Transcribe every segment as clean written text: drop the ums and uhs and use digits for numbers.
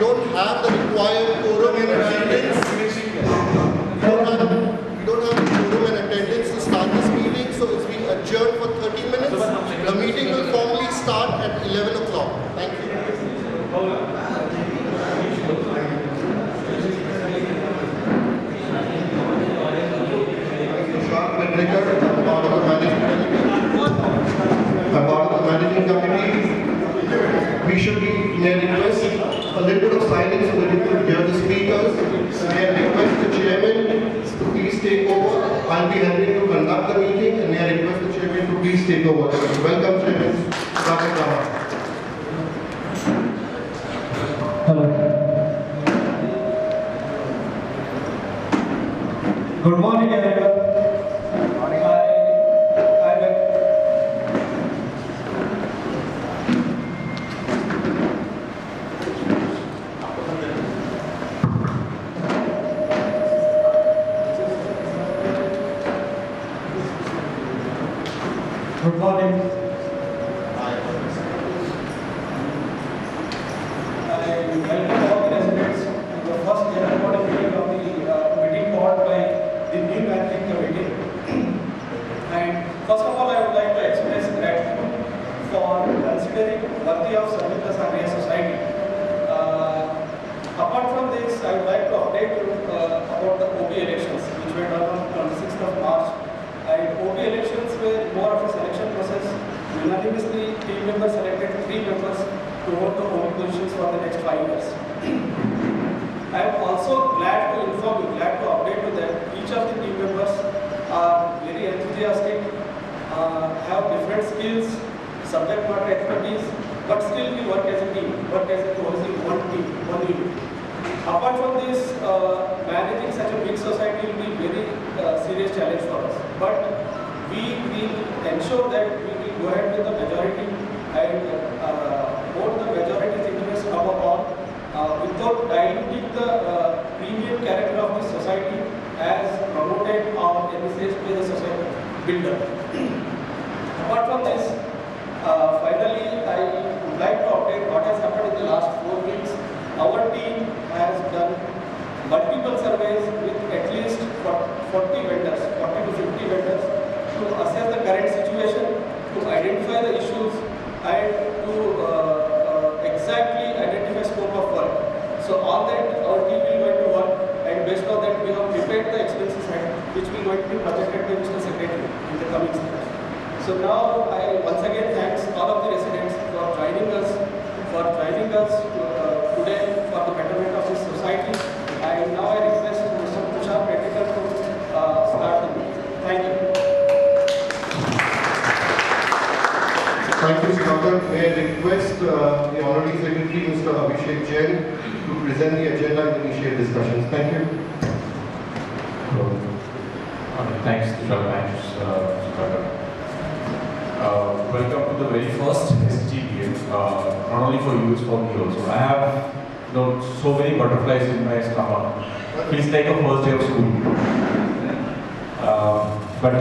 don't have the required quorum and attendance. We don't have the quorum and attendance to start this meeting, so it's been adjourned for 30 minutes. The meeting will formally start at 11 o'clock. Thank you. I'm part of the managing committee. We should be, may I request a little bit of silence so that you can hear the speakers. May I request the chairman to please take over. I'll be helping to conduct the meeting, and may I request the chairman to please take over. Welcome, Chairman. Hello. Good morning, everyone. Good morning. I welcome all the residents to the first general body meeting of the meeting called by the new managing committee. And first of all, I would like to express gratitude for considering worthy of serving the Sangria society. Apart from this, I would like to update you about the OB elections, which were done on 26th of March. And OB elections were more of a selection process. Unanimously, team members selected 3 members to hold the OB positions for the next 5 years. I am also glad to inform you, glad to update you that each of the team members are very enthusiastic, have different skills, subject matter expertise, but still we work as a team, work as a cohesive one team, one unit. Apart from this, managing such a big society will be very serious challenge for us. But we will ensure that we will go ahead with the majority and vote the majority interests above all without diluting the premium character of this society as promoted or envisaged by the society builder. Apart from this, finally, I would like to update what has happened in the last 4 weeks. Our team has done multiple surveys with at least 40 vendors, 40 to 50 vendors, to assess the current situation, to identify the issues, and to exactly identify scope of work. So on that, our team will going to work, and based on that, we have prepared the expenses side, which will going to be projected by Mr. Secretary in the coming steps. So now, I once again thanks all of the residents for joining us today for the betterment of this society. And now I request Mr. Tushar Petikar to start the meeting. Thank you. Thank you, Sri. May I request the Honorary Secretary, Mr. Abhishek Jain, to present the agenda and initiate discussions. Thank you. Thanks, Tushar. Thanks, Sri. Welcome to the very first SGBM, not only for you, it's for me also. I have so many butterflies in my stomach. Feels like a first day of school. But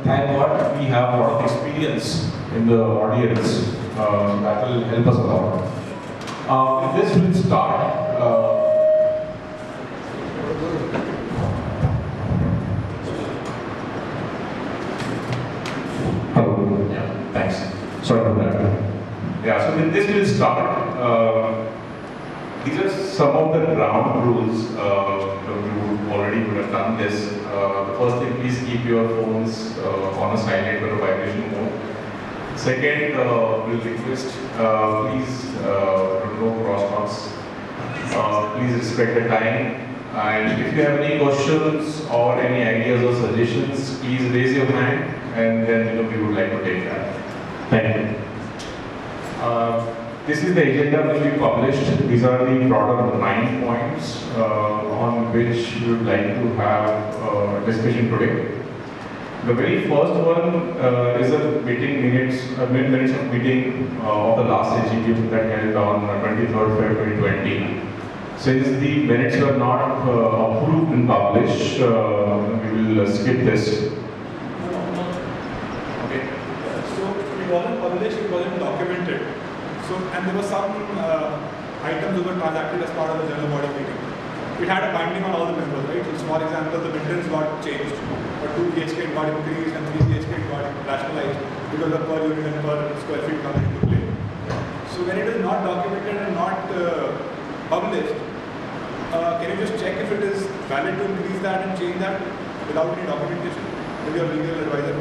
thank God we have a lot of experience in the audience that will help us a lot. This will start. Thanks. Sorry for that. Yeah, so with this we'll start. These are some of the ground rules. You already would have done this. The first thing, please keep your phones on a silent or a vibration mode. Second, we'll request, please no crosstalks. Please respect the time. And if you have any questions or any ideas or suggestions, please raise your hand, and then we would like to take that. Thank you. This is the agenda which we published. These are the broader 9 points on which we would like to have a discussion today. The very first one is a meeting minutes of meeting of the last SGBM that held on 23rd February 2020. Since the minutes were not approved and published, we will skip this. Okay. So it wasn't published, it wasn't documented. So, and there was some items were transacted as part of the general body meeting. It had a binding on all the members, right? So for example, the maintenance got changed, but 2 BHK got increased and 3 BHK got rationalized because the per unit and per square feet come into play. So when it is not documented and not published, can you just check if it is valid to increase that and change that without any documentation with your legal advisor?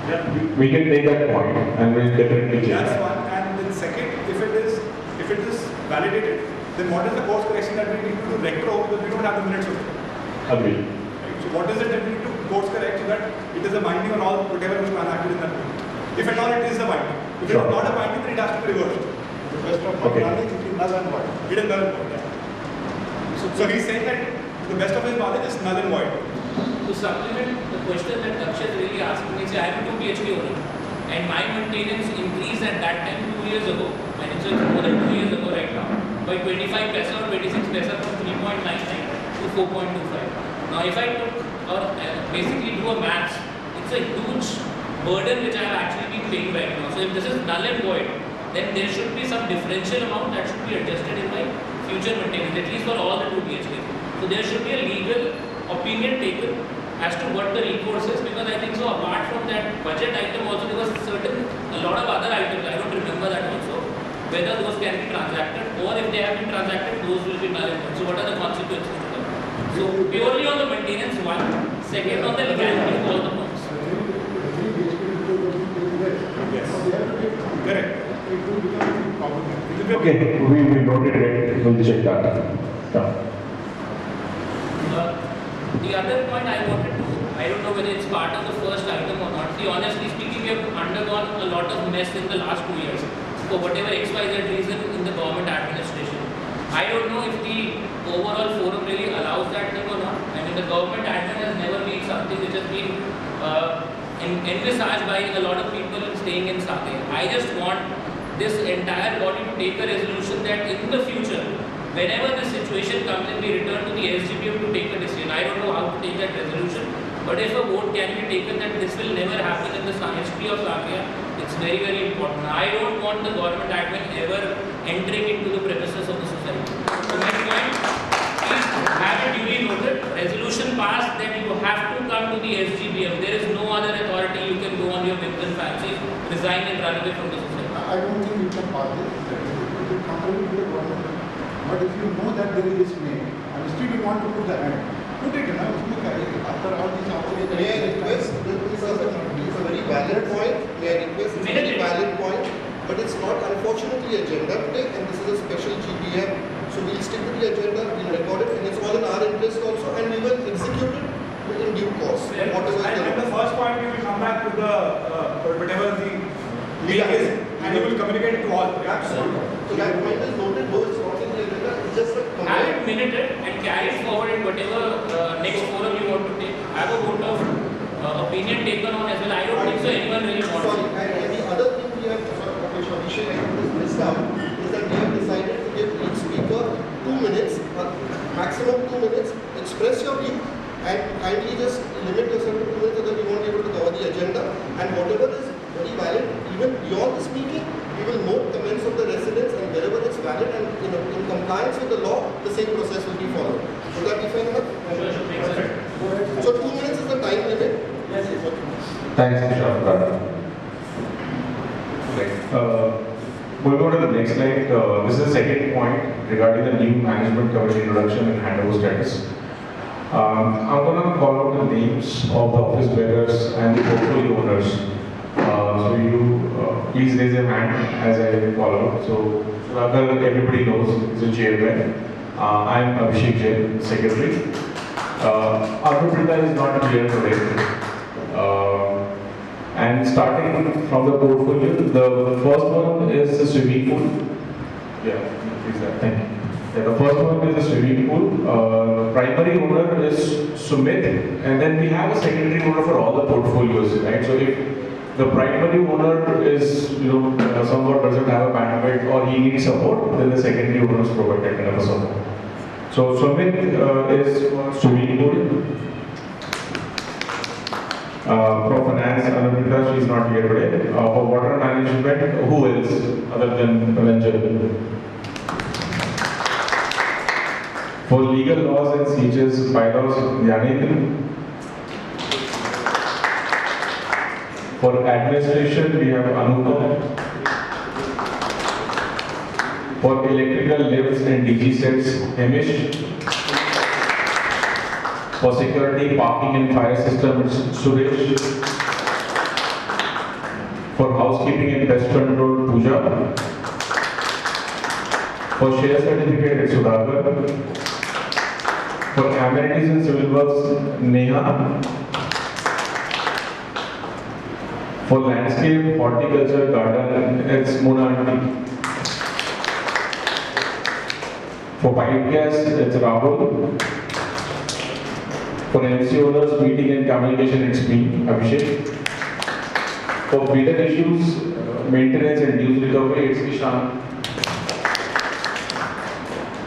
Yeah, we can take that point and we'll definitely change That's that. one. And then second, if it is validated, then what is the course correction that we need to do retro because we don't have the minutes of it? Agree. Right? So what is it that we need to course correct so that it is a binding on all whatever was transacted in that meeting? If at all it is a binding. If it Sure. is not a binding, then it has to be reversed. The best of my Okay. knowledge, it is null and void. It is null and void. Yeah. So he's saying that the best of his knowledge is null and void. To supplement the question that Akshat really asked me, say I am a 2 BHK owner and my maintenance increased at that time 2 years ago, and it's more than 2 years ago right now, by 25 paisa or 26 paisa from 3.99 to 4.25. Now if I took or basically do a maths, it's a huge burden which I have actually been paying right now. So if this is null and void, then there should be some differential amount that should be adjusted in my future maintenance, at least for all the 2 BHK. So there should be a legal opinion taken as to what the recourse is, because I think so apart from that budget item also, because a lot of other items, I don't remember that also, whether those can be transacted or if they have been transacted, those will be null and void. So what are the consequences to them? So purely on the maintenance one, second on the legality of all the points. Yes. Correct. Okay, we will note it, we'll check that. Yeah. The other point I wanted to, I don't know whether it's part of the first item or not. See, honestly speaking, we have undergone a lot of mess in the last 2 years for whatever XYZ reason in the government administration. I don't know if the overall forum really allows that thing or not. I mean, the government admin has never been something which has been envisaged by a lot of people staying in Sangria. I just want this entire body to take a resolution that in the future, whenever this situation comes in, we return to the SGBM to take a decision. I don't know how to take that resolution, but if a vote can be taken that this will never happen in the history of Sangria, it's very, very important. I don't want the government admin ever entering into the premises of the society. So my point, please have it duly noted. Resolution passed that you have to come to the SGBM. There is no other authority you can go on your whims and fancies, resign and run away from the society. I don't think you can pass this. It will contrary to the government. But if you know that there is this name, and still you want to put the hand, put it now. After all these hours, May I request, this is a very valid point, may I request, it's a very valid point, but it's not unfortunately agenda today, and this is a special GBM, so we'll stick to the agenda, we'll record it, and it's all in our interest also, and we will execute it in due course, whatever is And the the first point, we will come back to the whatever the leak is, and we will communicate it to all. Absolutely. So that point is noted, though it's not in the agenda, it's just a Have comment. it minuted and carry it forward in whatever next forum you want to take. Have a vote of opinion taken on as well. I don't think so anyone really wants Sorry, it. and the other thing we have, sorry, Abhishek, I put this list out, is that we have decided to give each speaker 2 minutes, maximum 2 minutes, express your view, and kindly just limit yourself to 2 minutes so that we won't be able to cover the agenda, and whatever is very valid, even beyond the speaking, we will note comments of the residents, and wherever it's valid and in compliance with the law, the same process will be followed. Would that be fair enough? So 2 minutes is the time limit. Yes, yes. Thanks, Tushar. Moving on to the next slide, this is the second point regarding the new management committee introduction and handover status. I'm going to call out the names of the office bearers and the portfolio owners. So you please raise your hand as I call out. So everybody knows is a chairman. I'm Abhishek Jain, secretary. Arvind is not here today. And starting from the portfolio, the first one is the swimming pool. Yeah, please, thank you. Yeah, the first one is the swimming pool. Primary owner is Sumit, and then we have a secondary owner for all the portfolios, right? So if the primary owner is, somewhat doesn't have a bandwidth or he needs support, then the secondary owner is provided kind of a support. So Sumit is for swimming pool. For finance, Anamrita, she is not here today. For water management, who else other than Avenger? For legal laws and CHS bylaws, Yanendra. For administration, we have Anupam. For electrical lifts and DG sets, Hemish. For security, parking and fire systems, Suresh. For housekeeping and pest control, Pooja. For share certificate, it's Sudhakar. For amenities and civil works, Neha. For landscape, horticulture, garden, it's Mona Aunty. For pipe gas, it's Rahul. For MC owners, meeting and communication, it's me, Abhishek. For bidder issues, maintenance and dues recovery, it's Ishan.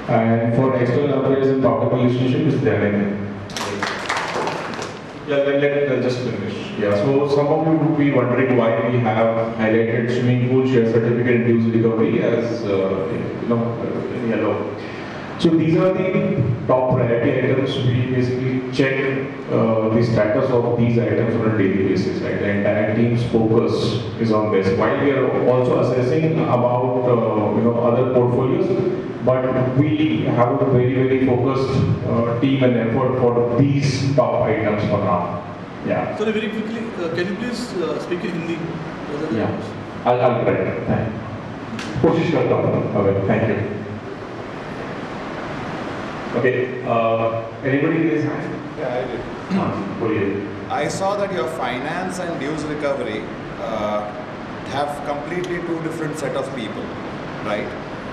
And for external affairs and public relationship, it's Dhananjay. Yeah, let's just finish. Yeah, so some of you would be wondering why we have highlighted swimming pool share certificate and dues recovery as in yellow. So these are the top priority items. We basically check the status of these items on a daily basis. Right? The entire team's focus is on this. While we are also assessing about other portfolios, but we have a very focused team and effort for these top items for now. Yeah. Sorry, very quickly, can you please speak in Hindi? Yeah. I'll try. Thank you. कोशिश करता हूँ. Okay. Thank you. Okay, anybody raise hand? Yeah, I did. I saw that your finance and dues recovery have completely two different set of people, right?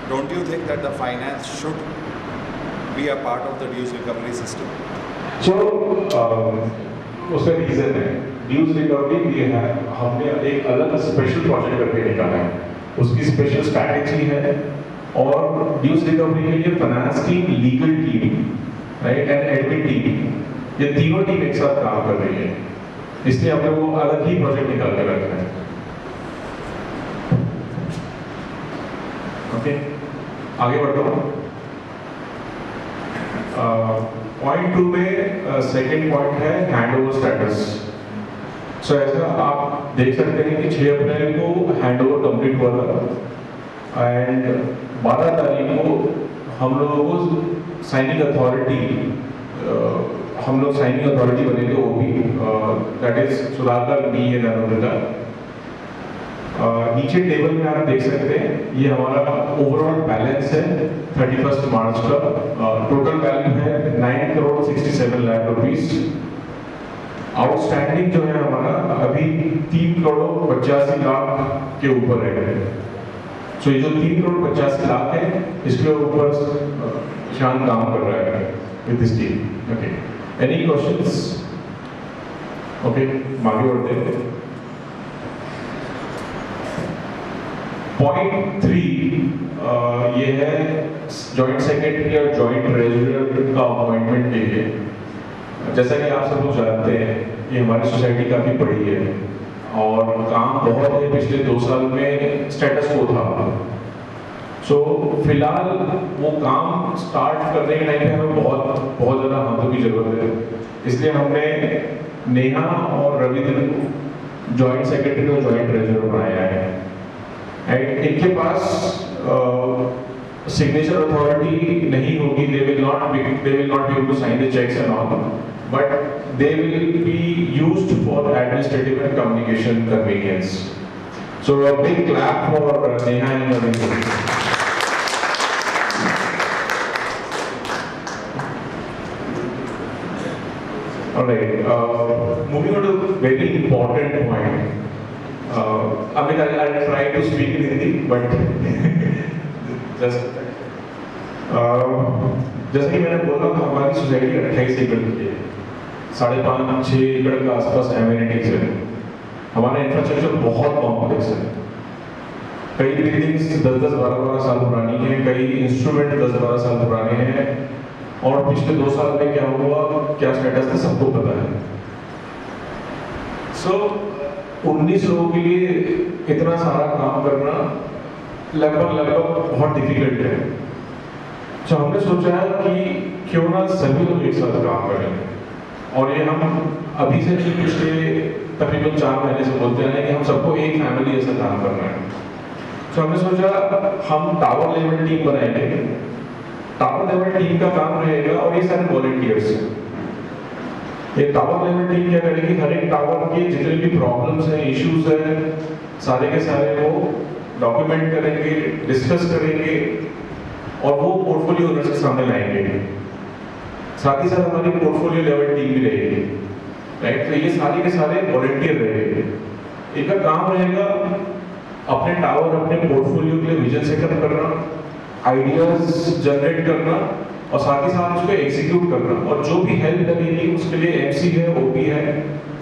Don't you think that the finance should be a part of the dues recovery system? So, उसका reason है dues recovery भी है हमने एक अलग special project करके निकाला है उसकी स्पेशल स्ट्रैटेजी है और ड्यूज रिकवरी के लिए finance team legal team right and admin team ये तीनों टीम एक साथ काम कर रही है इसलिए हमने वो अलग ही प्रोजेक्ट निकाल के रखा है ओके आगे बढ़ता हूँ पॉइंट 2 में सेकेंड पॉइंट है हैंडओवर स्टेटस सो ऐसा आप देख सकते हैं कि 6 अप्रैल को हैंडओवर कंप्लीट हुआ था एंड 12 तारीख को हम लोगों को साइनिंग अथॉरिटी बने थे वो भी that is Sudhakar me and Anuradha नीचे टेबल में आप देख सकते हैं ये हमारा ओवरऑल बैलेंस है 31 मार्च का टोटल वैल्यू है 9,67 लाख रुपीस आउटस्टैंडिंग जो है हमारा अभी 3,85 लाख के ऊपर है सो ये जो 3,85 लाख है इसके ऊपर ईशान काम कर रहा है with this team okay any questions okay आगे बढ़ते हैं पॉइंट 3 ये है जॉइंट सेक्रेटरी और जॉइंट ट्रेजरर का अपॉइंटमेंट के लिए जैसा कि आप सब लोग जानते हैं ये हमारी सोसाइटी काफ़ी बड़ी है और काम बहुत है पिछले 2 साल में स्टेटस को था सो फिलहाल वो काम स्टार्ट करने के टाइम पे हमें बहुत ज़्यादा हाथों की ज़रूरत है इसलिए हमने नेहा और रविंद्र जॉइंट सेक्रेटरी और जॉइंट ट्रेजरर बनाया है एंड इनके पास सिग्नेचर अथॉरिटी नहीं होगी they will not be able to sign the checks and all but they will be used for administrative and communication convenience so a big clap for Neha and Ravindra all right moving on to a very important point I mean, I'll try to speak in Hindi, but just जैसे कि मैंने बोला हमारी society 28 एकड़ की है 5.5-6 एकड़ के आसपास एमिनिटीज है हमारा इंफ्रास्ट्रक्चर बहुत कॉम्प्लेक्स है कई बिल्डिंग्स 10-12 साल पुरानी है कई इंस्ट्रूमेंट 10-12 साल पुराने हैं और पिछले 2 साल में क्या हुआ क्या स्टेटस है सबको पता है सो 19 लोगों के लिए इतना सारा काम करना लगभग बहुत डिफिकल्ट है तो हमने सोचा है कि क्यों ना सभी लोग एक साथ काम करें। और ये हम अभी से नहीं, पिछले तकरीबन 4 महीने से बोलते हैं कि हम सबको एक फैमिली ऐसा काम करना है। तो हमने सोचा हम टावर लेवल टीम बनाएंगे। टावर लेवल टीम का काम रहेगा, और ये सारे वॉलंटियर्स हैं। ये टावर लेवल टीम क्या करेगी, हर एक टावर के जितने भी प्रॉब्लम्स हैं, इश्यूज हैं, सारे के सारे वो डॉक्यूमेंट करेंगे, डिस्कस करेंगे और वो पोर्टफोलियो ओनर्स के सामने लाएंगे। साथ ही साथ हमारी पोर्टफोलियो लेवल टीम भी रहेगी, राइट। तो ये सारे के सारे वॉलंटियर रहेंगे। इनका काम रहेगा अपने टावर, अपने पोर्टफोलियो के लिए विजन सेटअप करना, आइडियाज जनरेट करना और साथ ही साथ उसको एग्जीक्यूट करना। और जो भी हेल्प लगेगी उसके लिए एमसी है, ओपी है,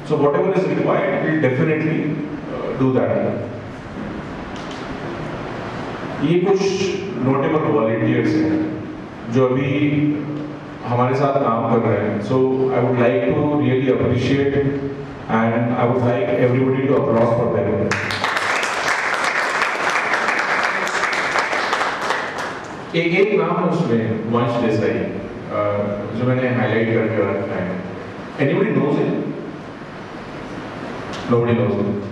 so whatever is required we will definitely do that. ये कुछ नोटेबल वॉलंटियर्स हैं जो अभी हमारे साथ काम कर रहे हैं। So I would like to really appreciate and I would like everybody to applause for them. एक नाम है उसमें, वंश देसाई, जो मैंने हाईलाइट करके रखा है। Anybody knows it? Nobody knows it.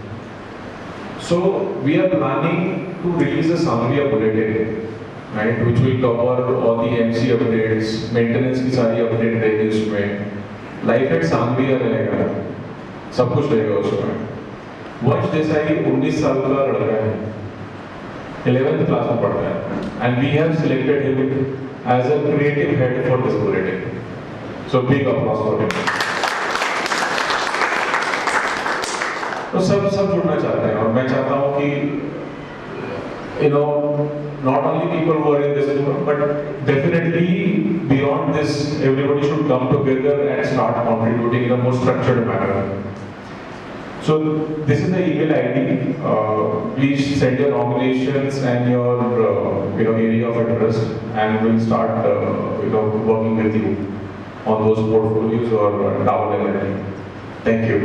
So we are planning to release a Sangria bulletin, right, which will cover all the MC updates, maintenance की सारी update रहेगी उसमें, life at Sangria रहेगा, सब कुछ रहेगा उसमें। वंश देसाई 19 साल का लड़का है, 11th क्लास में पढ़ता है, and we have selected him as a creative head for this bulletin. So big applause for him. तो सब जुड़ना चाहते हैं और मैं चाहता हूँ कि you know not only people who are in this group but definitely beyond this everybody should come together and start contributing in a more structured manner. So this is the email ID. Please send your nominations and your area of interest, and we'll start working with you on those portfolios or tower level. Thank you.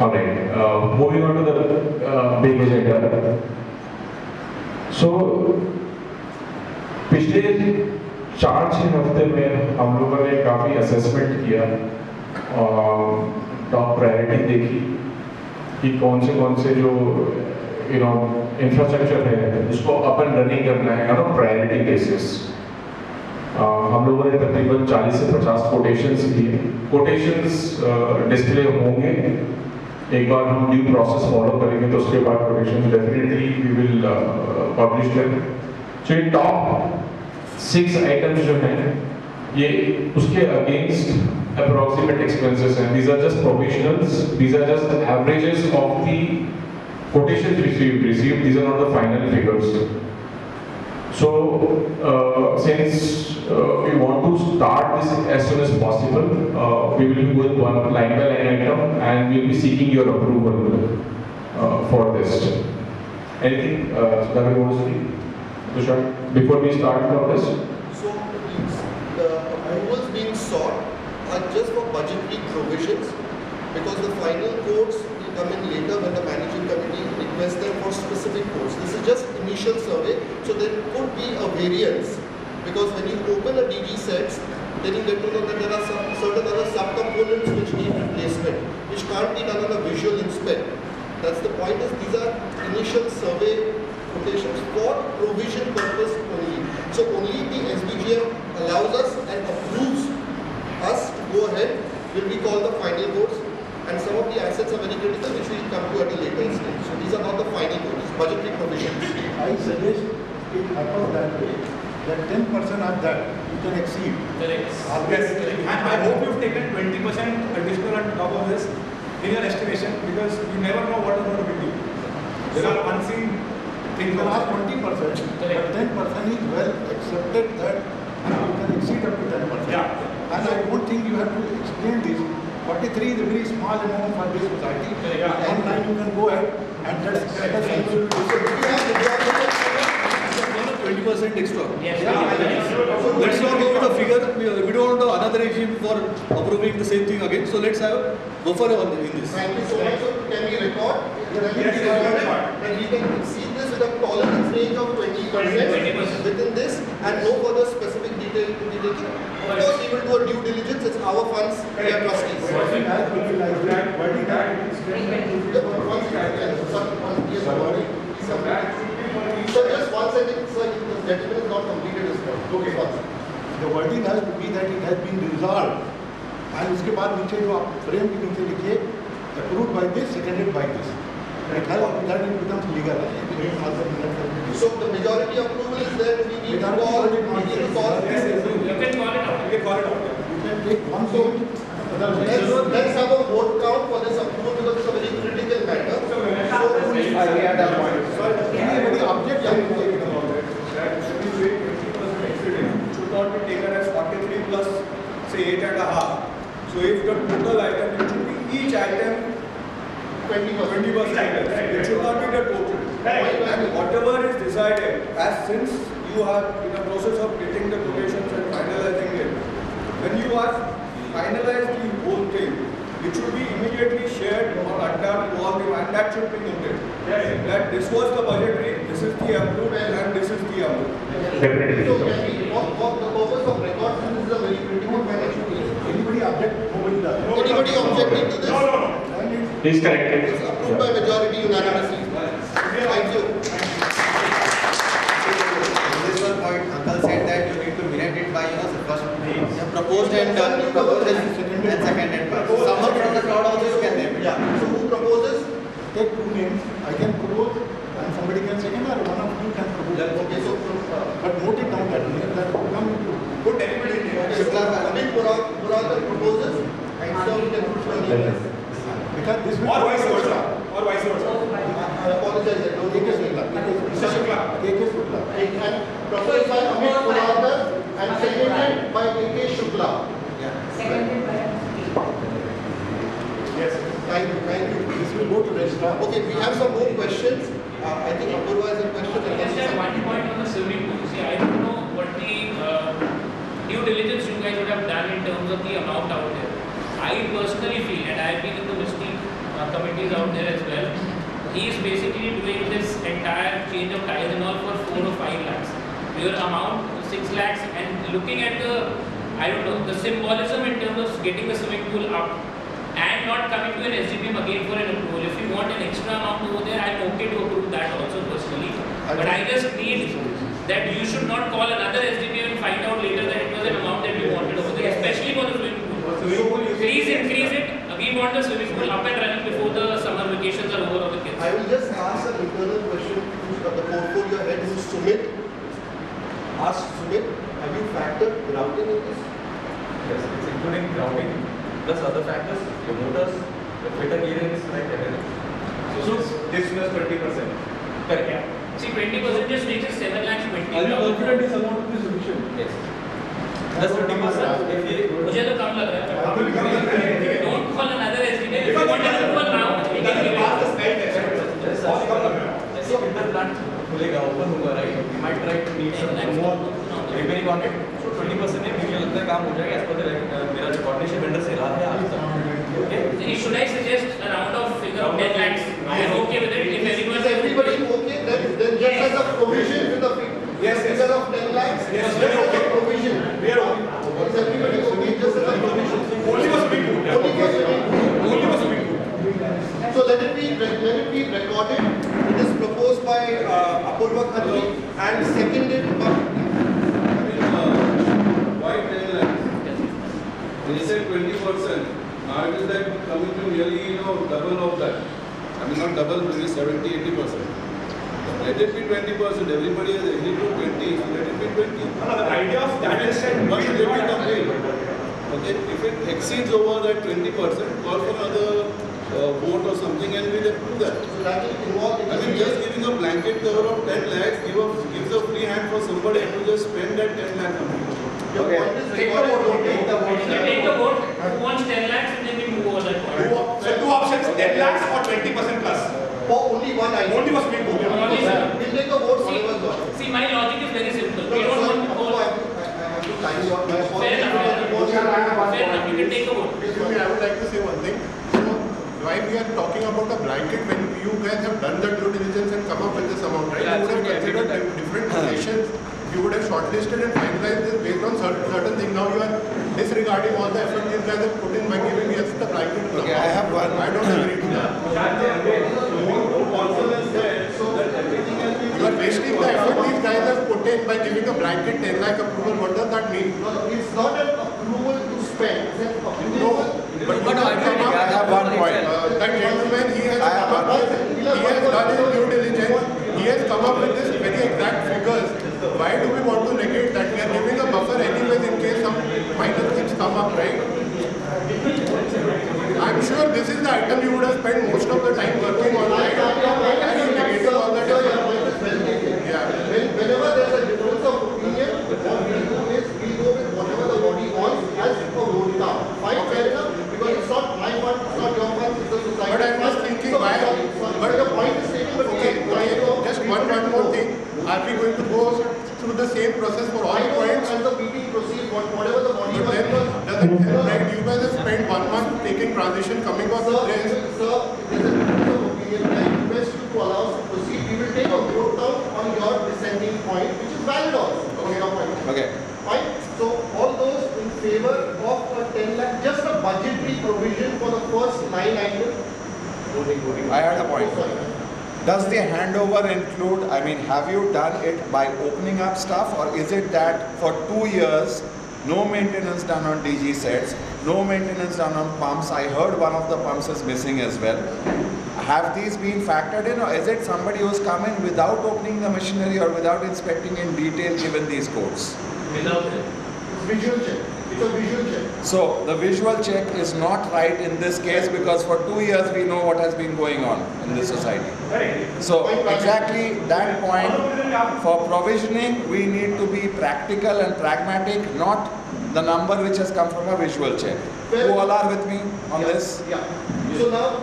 All right, moving on to the big agenda. So, पिछले 4-6 हफ्ते में हम लोगों ने काफ़ी assessment किया और top priority देखी कि कौन से जो इंफ्रास्ट्रक्चर है उसको अप एंड रनिंग करना है ऑन प्रायोरिटी बेसिस. हम लोगों ने तकरीबन 40 से 50 कोटेशंस लिए. कोटेशंस डिस्प्ले होंगे, एक बार हम ड्यू प्रोसेस फॉलो करेंगे तो उसके बाद quotation definitely we will publish them. So ये टॉप 6 आइटम्स जो हैं ये उसके अगेंस्ट अप्रोक्सीमेट एक्सपेंसेस हैं. These are just provisionals, these are just averages of the quotations received. These are not the final figures. So since we want to start this as soon as possible, we will be going one line by line item and we will be seeking your approval for this. Anything that we want to see? Tushar, before we start for this? So the approvals being sought are just for budgetary provisions because the final codes will come in later when the managing committee requests them for specific codes. This is just initial survey, so there could be a variance because when you open a DG sets, then you get to know that there are some certain other subcomponents which need replacement, which can't be done on a visual inspect. That's the point. Is these are initial survey quotations for provision purpose only. So only the SBGM allows us and approves us to go ahead will be called the final codes. And some of the assets are very critical, which we will come to at a later stage. So these are not the final codes, budgetary provisions. I suggest it happens that way, that 10% of that you can exceed. Correct. Yes, and I hope you've taken 20% additional on top of this in your estimation because you never know what is going to be due. There are unseen things. You can ask 20%, but 10% is well accepted that you can exceed up to 10%. Yeah. And I don't think you have to explain this. 43 is a very small amount for this society. Yeah. One time you can go ahead and just get us into it. 20% extra. Yes. Let's not go with a figure. We don't want another regime for approving the same thing again. So let's have a buffer in this. Thank you so much. So can we record? Yes, And we can exceed this with a tolerance range of 20%. 20%. Within this, further specific detail to be taken. Of course, we will do a due diligence. It's our funds. We are trustees. Wording has to be like that. Wording has to be Sir, just one second, sir. The gentleman is not completed his point. Okay, one second. The wording has to be that it has been resolved. And उसके बाद नीचे जो आप frame के नीचे लिखिए approved by this, seconded by this. It has that it becomes legal. So the majority approval is there. We need to call. We need to call. You can call it out. You can call it out. You can take one vote. Let's have a vote count for this approval because it's a very critical matter. Anybody object, I will take it about it. That should be say 20% exceeding, should not be taken as 43 plus say 8.5. So if the total item, it should be each item 20%. It should not be the total. And whatever is decided, as since you are in the process of getting the quotations and finalizing it, when you are finalized the whole thing, it should be immediately shared or adapted to all the, and that should be noted. That this was the budget rate, this is the approved and this is the amount. Definitely. So can we, for the purpose of records, this is a very critical financial case. Anybody object, nobody does. Anybody objecting to this? Please correct it. It's approved by majority unanimously. Thank you. This one point, Uncle said that you need to minute it by, first proposed and seconded by. Someone from the crowd also you can name it. Yeah. So who proposes? Take two names. I can propose and somebody can second or one of you can propose. Okay, so But note it down that will come into. Put anybody in here. Amin Purankar proposes and so we can put one name. Because this will. Or vice versa. Or vice versa. I apologize, I don't Take a think Shukla. Mr. Shukla. Take a Shukla. and proposed by Amin Purankar and seconded by A.K. Shukla. Seconded by Yes. Thank you. This will go to registrar. Okay, we have some more questions. I think Apurva has a question. I just have one point on the swimming pool. See, I don't know what the due diligence you guys would have done in terms of the amount out there. I personally feel, and I've been in the Mystique committees out there as well, he is basically doing this entire change of tiles and all for 4 or 5 lakhs. Your amount 6 lakhs, and looking at the, I don't know, the symbolism in terms of getting the swimming pool up and not coming to an SGBM again for an approval. If you want an extra amount over there, I'm okay to approve that also personally. But I just need that you should not call another SGBM and find out later that it was an amount that you wanted over there, especially for the swimming pool. Please increase it. We want the swimming pool up and running before the summer vacations are over of the kids. I will just ask an internal question to the portfolio head, who's Sumit. Ask Sumit, have you factored grouting in this? Yes, it's including grouting plus other factors, your motors, the filter gearings, like everything. So this was 20%. Correct. Yeah. See, 20% just makes it 7 lakhs 20. Are you confident this amount will be sufficient? Yes. Plus 20%. If you मुझे तो कम लग रहा है. Don't call another SGBM. If you want an approval now, we can give it. जैसे filter plant खुलेगा, open होगा, right? We might try to need some more repairing on it. So 20% में मुझे लगता है काम हो जाएगा. As per the मेरा जो coordination vendor से रहा है आज तक. Okay. Should I suggest a round of figure of 10 lakhs? I am okay with it. If everyone Is everybody okay? Then just as a provision with the figure of 10 lakhs, just as a provision. We are okay. Is everybody okay? Just as a provision. Only for swimming pool. Only for swimming pool. Only for swimming pool. So let it be recorded. It is proposed by Apurva Khatri and seconded by. Why 10 lakhs? When you said 20%, now it is like coming to nearly, double of that. I mean, not double, maybe 70-80%. Let it be 20%. Everybody has agreed to 20, so let it be 20. The idea of that is that Once let it complete. Okay, if it exceeds over that 20%, call for another vote or something and we'll approve that. So that will involve. I mean, just giving a blanket cover of 10 lakhs gives a free hand for somebody to just spend that 10 lakhs. Your point is recorded. take the vote. Who wants 10 lakhs and then we move over that point. So two options, 10 lakhs or 20% plus. For only one item. Only for swimming pool. Only swimming. We'll take a vote on the vote. See, my logic is very simple. No, We don't want to I go. have to time you out. My Fair enough. Fair enough. You can take a vote. Excuse me, I would like to say one thing. So, why we are talking about a blanket when you guys have done the due diligence and come up with this amount, right? You would have considered different locations. You would have shortlisted and finalized this based on certain things. Now you are disregarding all the effort these guys have put in by giving us the blanket. Okay, I have one. I don't agree to that. You are wasting the effort these guys have put in by giving a blanket 10 lakh approval. What does that mean? No, it's not an approval to spend. It's an approval. No, but I have one point. That gentleman, he has done his due diligence. He has come up with this very exact figures. Why do we want to negate that? We are giving a buffer anyways in case some minor things come up, right? I'm sure this is the item you would have spent most of the time working on, right? And you negating all that effort. Yeah. Whenever there's a difference of opinion, what we do is we go with whatever the body wants as a vote count. Fine, fair enough, because it's not my fund, it's not your fund, it's the society. But I'm just thinking why. But your point is taken, but just one more thing. Are we going to go through the same process for all points? As the meeting proceeds, whatever the body But then, doesn't help, right? You guys have spent 1 month taking transition, coming up with this. Sir, there's a difference of opinion. I request you to allow us to proceed. We will take a vote down on your dissenting point, which is valid also. On your point. Okay. Fine. So all those in favor of a 10 lakh, just a budgetary provision for the first line item. I had a point. Does the handover include, I mean, have you done it by opening up stuff, or is it that for 2 years, no maintenance done on DG sets, no maintenance done on pumps? I heard one of the pumps is missing as well. Have these been factored in, or is it somebody who's come in without opening the machinery or without inspecting in detail given these codes? Without it. Visual check. It's a visual check. So the visual check is not right in this case because for 2 years we know what has been going on in this society. So exactly that point, for provisioning we need to be practical and pragmatic, not the number which has come from a visual check. Who all are with me on this? Yeah. So now,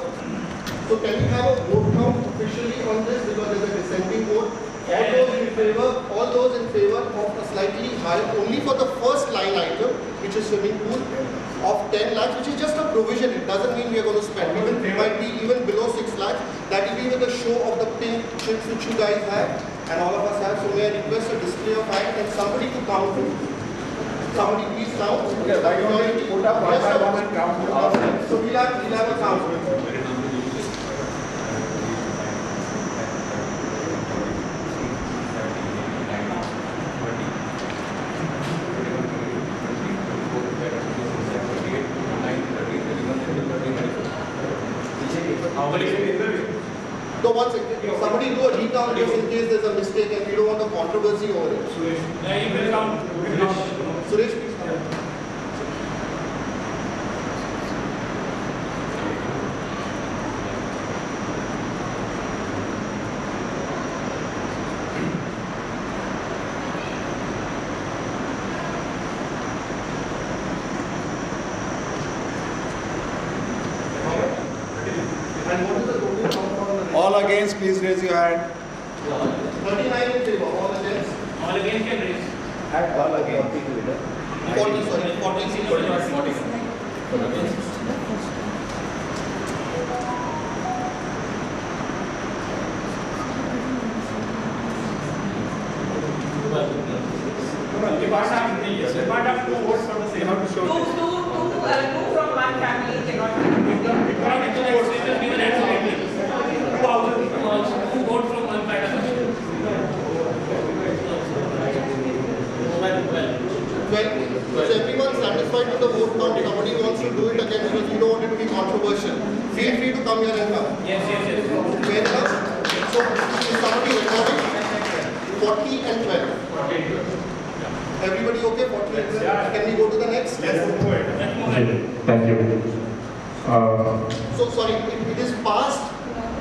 so can we have a vote count officially on this because there's a dissenting vote? All those in favor of a slightly higher, only for the first line item, which is swimming pool, of 10 lakhs, which is just a provision. It doesn't mean we are going to spend. Even we might be even below 6 lakhs. That will be with the show of the pink chips which you guys have and all of us have. So may I request a display of hand and somebody to count it. Somebody please count. Okay, why don't we put up one by one and count ourselves? So we'll have a count. So one second, somebody do a recount just in case there's a mistake and we don't want a controversy over it. Yeah, you will count. Suresh, please count. And what is the total count for the All against, please raise your hand. 39 in favor, all against? All against can raise. All against. 40, sorry, 40. You can't have two votes for the same. You have to show Two from one family cannot. Two votes from one side of the 12. So everyone satisfied with the vote count? Somebody wants to do it again because you don't want it to be controversial. Feel free to come here and come. Yes. Fair enough? So is somebody recording? 40 and 12. Everybody okay? 40 and 12? Can we go to the next? Thank you. So sorry, it is passed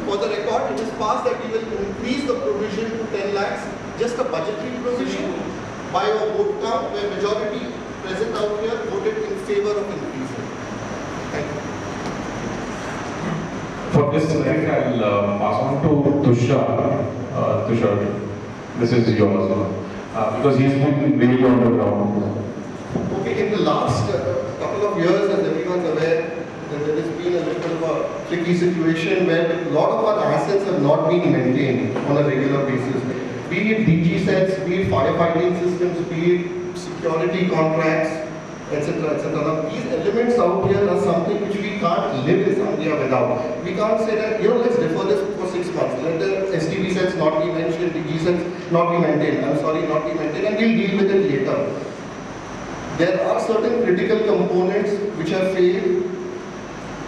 for the record, it is passed that we will increase the provision to 10 lakhs, just a budgetary provision by a vote count where majority present out here voted in favor of increasing. Thank you. For this, I think I'll pass on to Tushar. Tushar, this is yours. Because he's been really on the ground. Okay, in the last couple of years, as everyone's aware, there has been a little bit of a tricky situation where a lot of our assets have not been maintained on a regular basis. be it DG sets, be it firefighting systems, be it security contracts, etc., etc. Now, these elements out here are something which we can't live in Sangria without. We can't say that, let's defer this for 6 months. Let the STB sets not be mentioned, DG sets not be maintained. I'm sorry, not be maintained, and we'll deal with it later. There are certain critical components which have failed.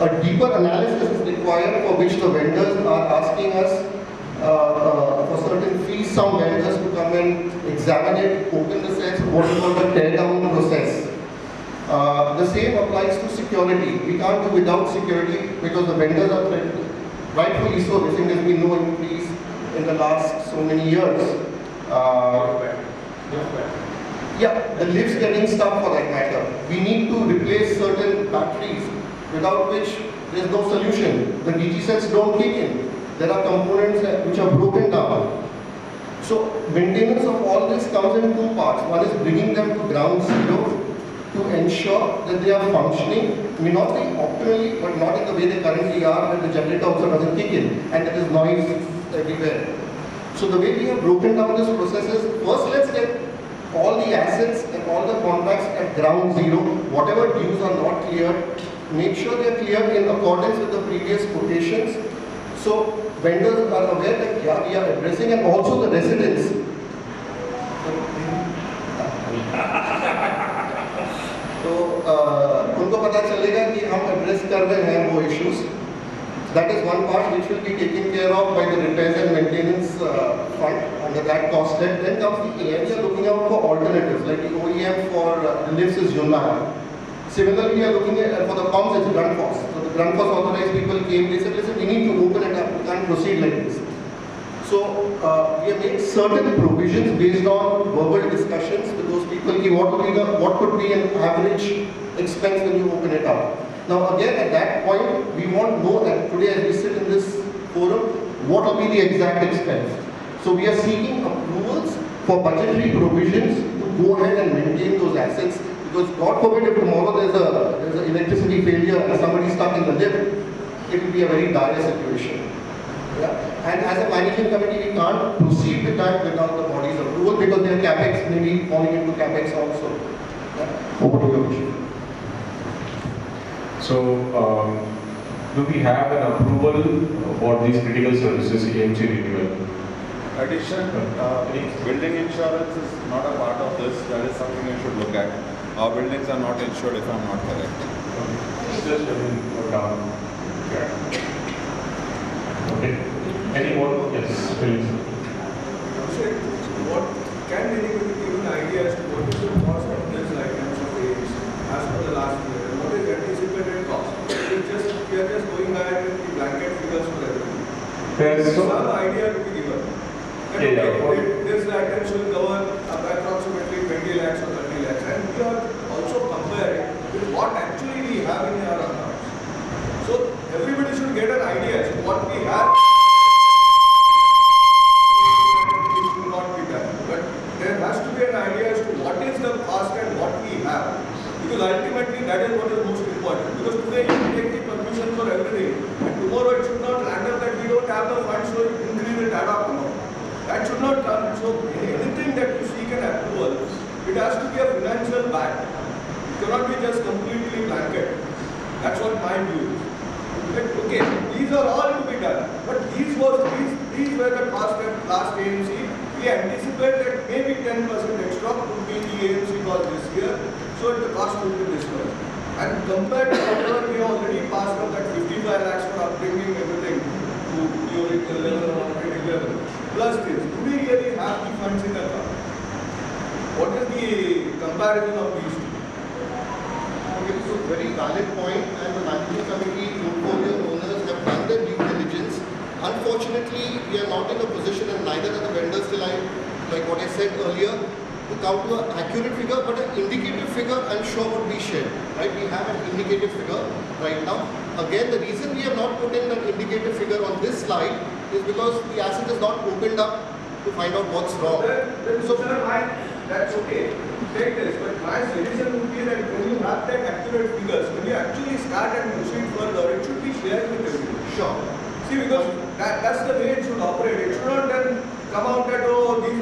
A deeper analysis is required, for which the vendors are asking us for certain fees. Some vendors to come and examine it, open the sets, what is called the tear down process. The same applies to security. We can't do without security because the vendors are rightfully so. I think there's been no increase in the last so many years. Yeah, the lifts getting stuck for that matter. We need to replace certain batteries, without which there's no solution. The DG sets don't kick in. There are components which are broken down. So maintenance of all this comes in two parts. One is bringing them to ground zero to ensure that they are functioning, may not be optimally, but not in the way they currently are, where the generator also doesn't kick in and there is noise everywhere. So the way we have broken down this process is, first let's get all the assets and all the contracts at ground zero. Whatever dues are not cleared, make sure they are cleared in accordance with the previous quotations. So vendors are aware that yeah, we are addressing, and also the residents. तो उनको पता चलेगा कि हम address कर रहे हैं वो issues. That is one part which will be taken care of by the repairs and maintenance fund under that cost head. Then comes the AM. We are looking out for alternatives, like the OEM for the lifts is Yunnan. Similarly, we are looking at for the pumps, it's Grundfos. So the Grundfos authorized people came, they said, listen, we need to open it up, we can't proceed like this. So we have made certain provisions based on verbal discussions with those people, what could be an average expense when you open it up. Now again, at that point, we want to know that today as we sit in this forum, what will be the exact expense. So we are seeking approvals for budgetary provisions to go ahead and maintain those assets, because God forbid if tomorrow there's an electricity failure and somebody stuck in the lift, it will be a very dire situation. Yeah. And as a managing committee, we can't proceed with that without the body's approval, because their capex may be falling into capex also. Yeah. Over to you, Chief. So, do we have an approval for these critical services AMC renewal? Addition, building insurance is not a part of this. That is something you should look at. Our buildings are not insured, if I'm not correct. Just go down. Okay. Any more? Yes, please. What can anybody give an idea as to what is the cost of this items of age as per the last year? And what is the anticipated cost? We are just going ahead with the blanket figures for everything. Yes, so some idea to be given. This item should cover approximately 20 lakhs or 30 lakhs. And we are also comparing with what actually we have in our accounts. So everybody should get an idea as to what we have. It should not be done. But there has to be an idea as to what is the cost and what we have. Because ultimately that is what is most important. Because today you take the permission for everything. And tomorrow it should not land up that we don't have the funds to increase the data amount. That should not come. So anything that you seek an approval, it has to be a financial back. It cannot be just completely blanket. That's what my view is. Okay, these are all to be done. But these were the cost at last AMC. We anticipate that maybe 10% extra could be the AMC cost this year. So the cost would be this much. And compared to whatever we already passed on that 55 lakhs for upbringing everything to the original level or operating level. Plus this, do we really have the funds in account? What is the comparison of these two? Okay, so very valid point, and the managing committee portfolio owners have done their due diligence. Unfortunately, we are not in a position, and neither are the vendors till like what I said earlier, to come to an accurate figure, but an indicative figure I'm sure would be shared. Right? We have an indicative figure right now. Again, the reason we have not put in an indicative figure on this slide is because the asset is not opened up to find out what's wrong. So, that's okay. Take this, but my suggestion would be that when you have that accurate figures, when you actually start and proceed further, it should be shared with everyone. Sure. See, because that's the way it should operate. It should not then come out that, oh, these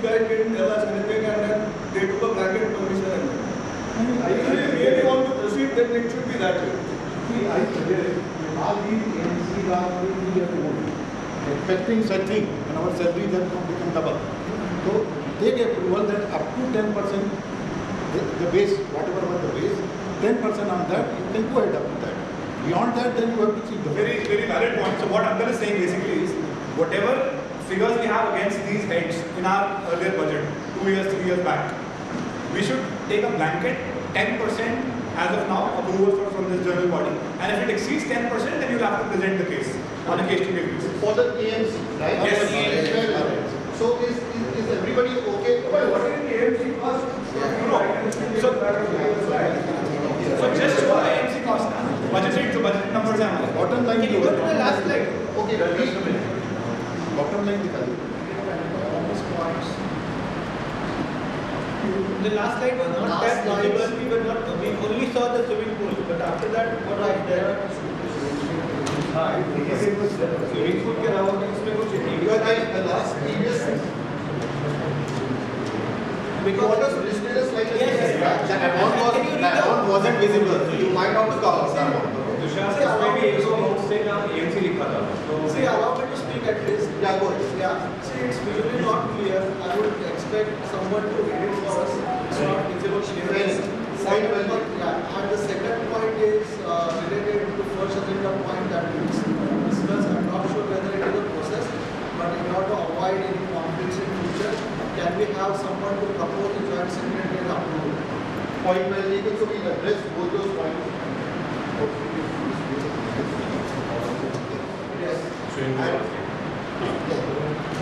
then it should be that way. See, I suggest all these AMCs are 2 years old. Expecting such thing, and our salary then become double. So take approval that up to 10%, the base, whatever was the base, 10% on that, you can go ahead up to that. Beyond that, then you have to see the Very, very valid point. So what Ankal is saying basically is, whatever figures we have against these heads in our earlier budget, 2 years, 3 years back, we should take a blanket 10% as of now approvals from this journal body. And if it exceeds 10%, then you'll have to present the case on a case-to-case basis. For the AMC, right? Yes. So is everybody okay? What is the AMC cost? So just show the AMC cost now. Budget numbers are bottom line. Can you go to the last slide? Okay, bottom line दिखा दो. The last slide was not that visible. We only saw the swimming pool, but after that, what was there? Swimming pool के अलावा इसमें कुछ the last previous Because quarters listed as like yes, that amount wasn't visible, so you might not count that amount. AMC लिखा था. See, allow me to speak at least. Yeah, go ahead. Yeah. See, it's visually not clear. I would expect someone to read it for us. It's not visible clearly. Second point, yeah. And the second point is related to first agenda point that we discussed. I'm not sure whether it is a process, but in order to avoid any conflicts in future, can we have someone to propose the joint secretariat approval? Point well taken, so we'll address both those points.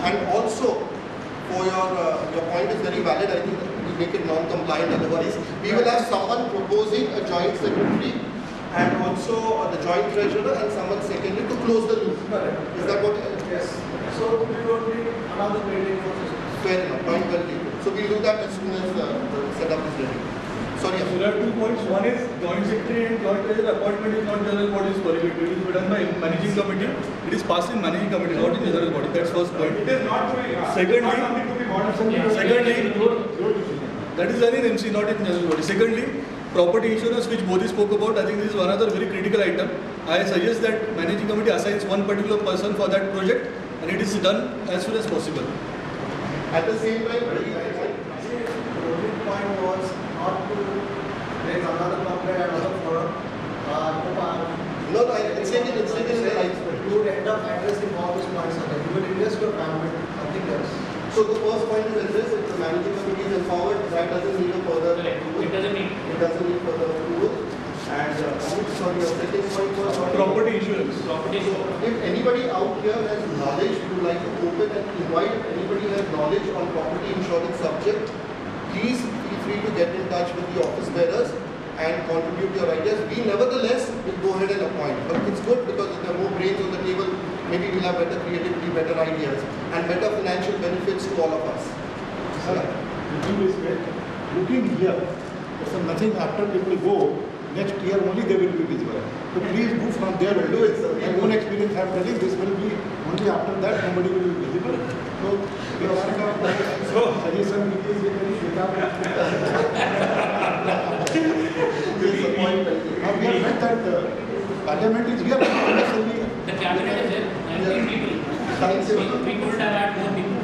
And also, for your point is very valid. I think we make it non-compliant. Otherwise, we will have someone proposing a joint secretary and also the joint treasurer and someone secondary to close the loop. Correct. Is that what? Yes. So we don't need another meeting for this. Fair enough. Point well taken. So we'll do that as soon as the setup is ready. Sorry. So there are 2 points. One is joint secretary and joint treasurer appointment is not general body's prerogative. It is done by managing committee. It is passed in managing committee, not in general body. That's first point. It is not to be, Secondly, not something to be bought. secondly, that is done in MC, not in general body. Secondly, property insurance, which Bodhi spoke about, I think this is one other very critical item. I suggest that managing committee assigns one particular person for that project, and it is done as soon as possible. At the same time, The point was not to raise another complaint at another forum. no, it's taken in the right spirit. You would end up addressing all those points again. You will invest your bandwidth, nothing else. So the first point is addressed. If the managing committee is empowered, that doesn't need a further approval. It doesn't need. It doesn't need further approval. And sorry, your second point was Property insurance. Property. if anybody out here has knowledge, we would like to open and invite if anybody has knowledge on property insurance subject, please feel free to get in touch with the office bearers and contribute your ideas. We nevertheless will go ahead and appoint. But it's good because if there are more brains on the table, maybe we'll have better creativity, better ideas, and better financial benefits to all of us. Sir, with due respect, looking here, so nothing after people go, next year only they will be visible. So please do from there. We'll do it, sir. My own experience I have telling this will be only after that nobody will be visible. So we are suggestion which is very we have met that parliament is here. The cabinet is there, 19 people. We could have had more people.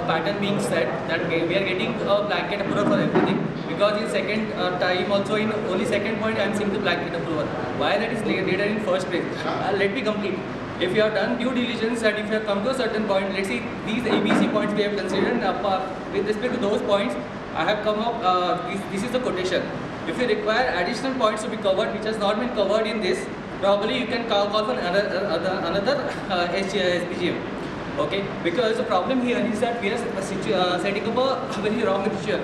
Pattern being said that we are getting a blanket approval for everything, because in second time also in only second point I am seeing the blanket approval. Why that is later in first place? Let me complete. If you have done due diligence and if you have come to a certain point, let's see these ABC points we have considered. With respect to those points, I have come up. This is the quotation. If you require additional points to be covered, which has not been covered in this, probably you can call for another SGBM. Okay, because the problem here is that we are setting up a very wrong picture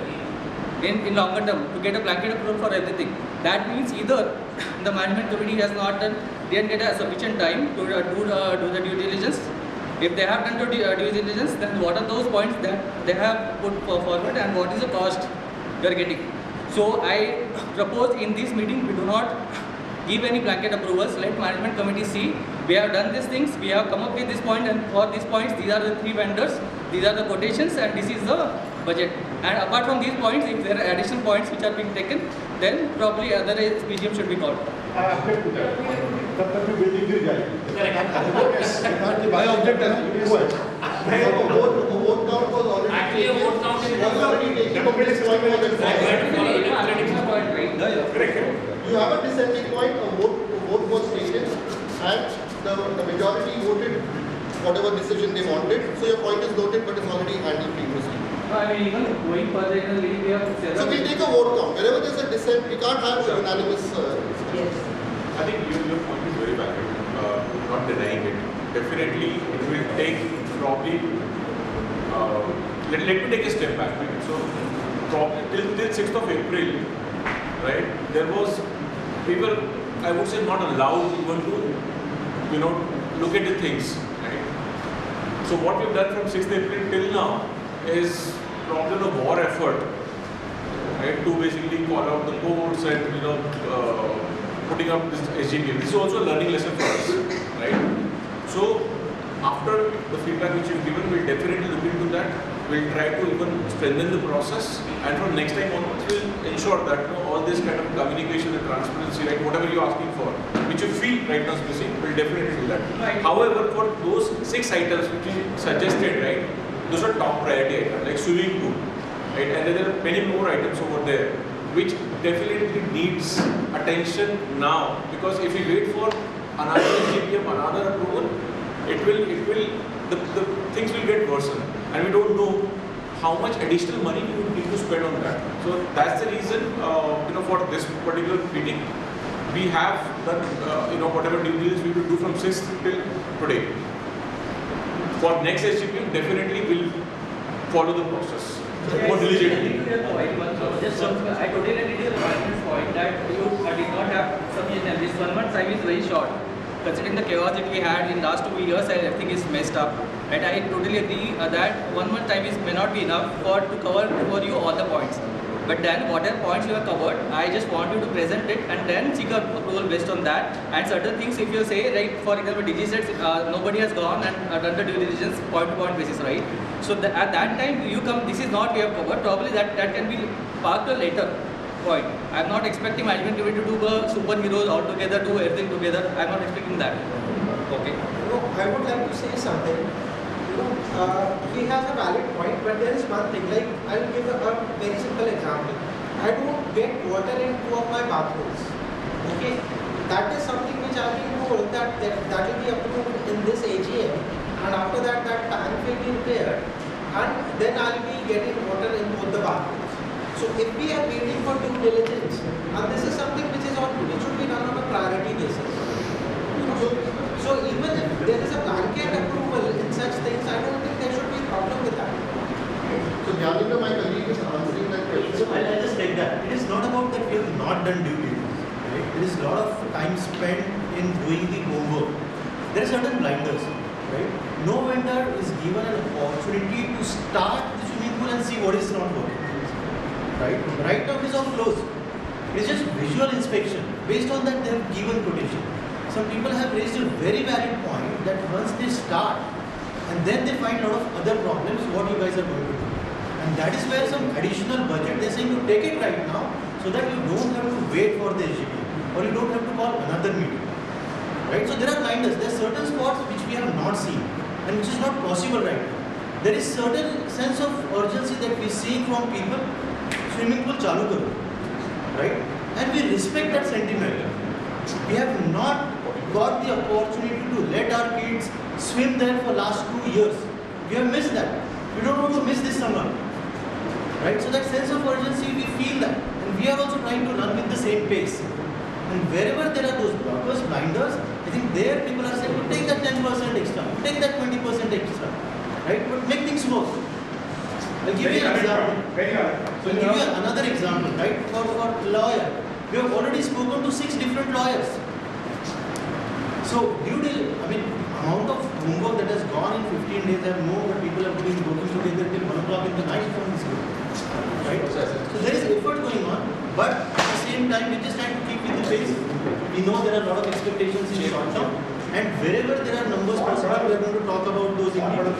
in longer term to get a blanket approval for everything. That means either the management committee has not done, didn't get a sufficient time to do the due diligence. If they have done the due diligence, then what are those points that they have put forward and what is the cost we are getting? So I propose in this meeting we do not give any blanket approvals. Let management committee see We have done these things, we have come up with this point, and for these points, these are the 3 vendors, these are the quotations, and this is the budget. And apart from these points, if there are additional points which are being taken, then probably other PGM should be called. I object to that. तब तक भी building गिर जाएगी. I object as vote count was already. Actually, a vote count is already taken. You have a dissenting point, a vote was taken, and the majority voted whatever decision they wanted. So your point is noted, but it's already handled previously. I mean, even going further in the league, we have several. So we take a vote count. Wherever there's a dissent, we can't have a unanimous. Yes. I think your point is very valid. Not denying it. Definitely, it will take probably. Let me take a step back. So, probably till 6th of April, right? There was people, I would say, not allowed even to, look at the things, right? So what we've done from 6th April till now is probably a war effort, right? To basically call out the codes and putting up this SGBM. This is also a learning lesson for us, right? So after the feedback which you've given, we'll definitely look into that. We'll try to even strengthen the process, and from next time onwards, we'll ensure that all this kind of communication and transparency, right, whatever you're asking for, which you feel right now is missing, we'll definitely do that. Right. However, for those 6 items which you suggested, right, those are top priority items, like swimming pool, right, and there are many more items over there, which definitely needs attention now, because if we wait for another SGBM, another approval, the things will get worsened, and we don't know how much additional money we would need to spend on that. So that's the reason, for this particular meeting, we have done, whatever due diligence we will do from 6th till today. For next SGBM, definitely we'll follow the process more diligently. I totally agree with the point that you did not have sufficient. This 1 month time is very short. Considering the chaos that we had in last 2 years, and everything is messed up. And I totally agree that 1 month time may not be enough to cover for you all the points. But then whatever points you have covered, I just want you to present it and then seek approval based on that. And certain things, if you say, right, for example, DG sets, nobody has gone and done the due diligence point-to-point basis, right? So at that time, you come, this is not we have covered, probably that can be parked a later point. I'm not expecting management committee to do the superheroes all together, do everything together. I'm not expecting that. Okay. I would like to say something. He has a valid point, but there is one thing, like I will give a very simple example. I don't get water in 2 of my bathrooms. Okay, that is something which I have been told that will be approved in this AGM, and after that tank will be repaired, and then I will be getting water in both the bathrooms. So if we are waiting for due diligence, and this is something which should be done on a priority basis. So even if there is a blanket approval in such things, I don't think there should be a problem with that. So Dhyanendra, my colleague, is answering that question. So I'll just take that. It is not about that we have not done due diligence. Right? There is a lot of time spent in doing the homework. There are certain blinders. Right? No vendor is given an opportunity to start the swimming pool and see what is not working. Right now it is all closed. It is just visual inspection. Based on that, they have given quotation. Some people have raised a very valid point that once they start and then they find a lot of other problems, what you guys are going to do. And that is where some additional budget, they are saying you take it right now so that you don't have to wait for the SGBM or you don't have to call another meeting. Right? So there are blinders, there are certain spots which we have not seen and which is not possible right now. There is certain sense of urgency that we see from people, swimming pool chalu karo. Right? And we respect that sentiment. We have not got the opportunity to let our kids swim there for last 2 years. We have missed that. We don't want to miss this summer. Right? So that sense of urgency, we feel that. And we are also trying to run with the same pace. And wherever there are those blockers, blinders, I think there people are saying, take that 10% extra, take that 20% extra. Right? But make things work. I'll give you an example. So I'll give you another example, right? For lawyer. We have already spoken to 6 different lawyers. So, amount of homework that has gone in 15 days, I know that people have been working together till 1 o'clock in the night from this group. Right? So there is effort going on, but at the same time, we just trying to keep with the pace. We know there are a lot of expectations in short term. And wherever there are numbers possible, we are going to talk about those in detail.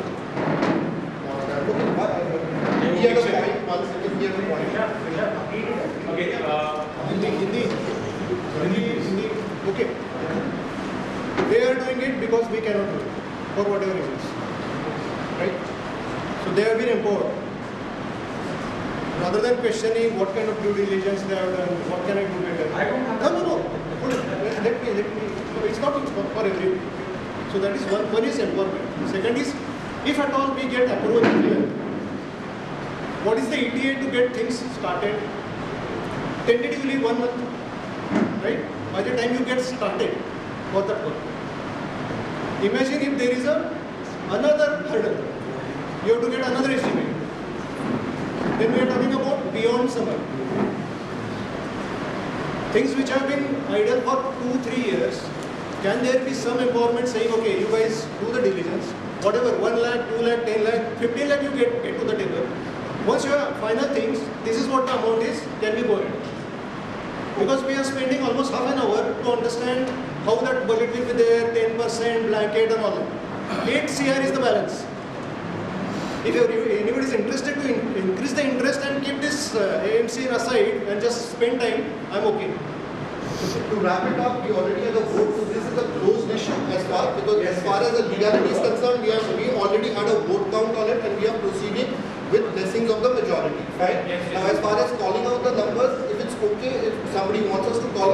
He had a point, 1 second, he had a point. Okay, Hindi, okay. They are doing it because we cannot do it, for whatever reasons. Right? So they have been empowered. Rather than questioning what kind of due diligence they have done, what can I do better? I don't have No. Let me. No, it's not for everyone. So that is one is empowerment. Second is, if at all we get approval here, what is the ETA to get things started? Tentatively 1 month, right? By the time you get started for that work. Imagine if there is another hurdle. You have to get another estimate. Then we are talking about beyond summer. Things which have been idle for 2-3 years, can there be some empowerment saying, okay, you guys do the diligence, whatever, 1 lakh, 2 lakh, 10 lakh, 15 lakh you get to the table. Once you have final things, this is what the amount is, can we go ahead? Because we are spending almost half an hour to understand how that budget will be there, 10%, blanket and all that. 8 CR is the balance. If anybody is interested to increase the interest and keep this AMC aside and just spend time, I'm okay. To wrap it up, we already had a vote, so this is a closed issue as far as the legality is concerned, we already had a vote count on it and we are proceeding with blessings of the majority. Right? Now as far as calling out the numbers, if it's okay, if somebody wants us to call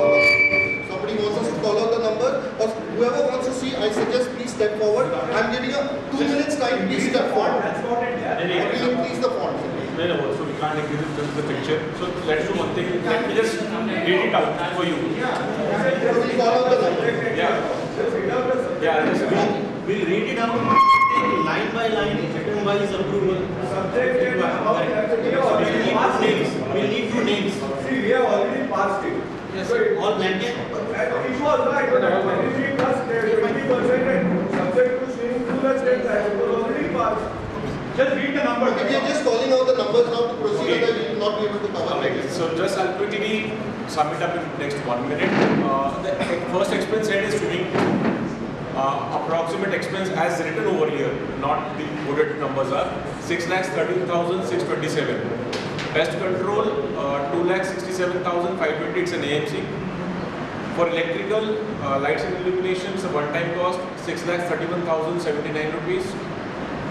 out the number, or whoever wants to see, I suggest please step forward. I'm giving a 2 minutes time, please step forward. Please increase the font. So we can't increase the picture. So let's do one thing. Let me just read it out for you. We'll call out the number. We'll read it out, take line by line, item-wise approval. We'll need two names. See, we have already passed it. Yes, all blanket. It was right, but 23 plus 20% and subject to swing 2 lakhs 10 lakhs. It was already passed. Just read the number. We are just calling out the numbers now to proceed, and we will not be able to cover it. So just I'll quickly sum it up in the next 1 minute. The first expense head is swimming pool. Approximate expense as written over here, not the coded numbers are 6,13,627. Pest control 2,67,520. It's an AMC. For electrical lights and illuminations, a one-time cost 6,31,079 rupees.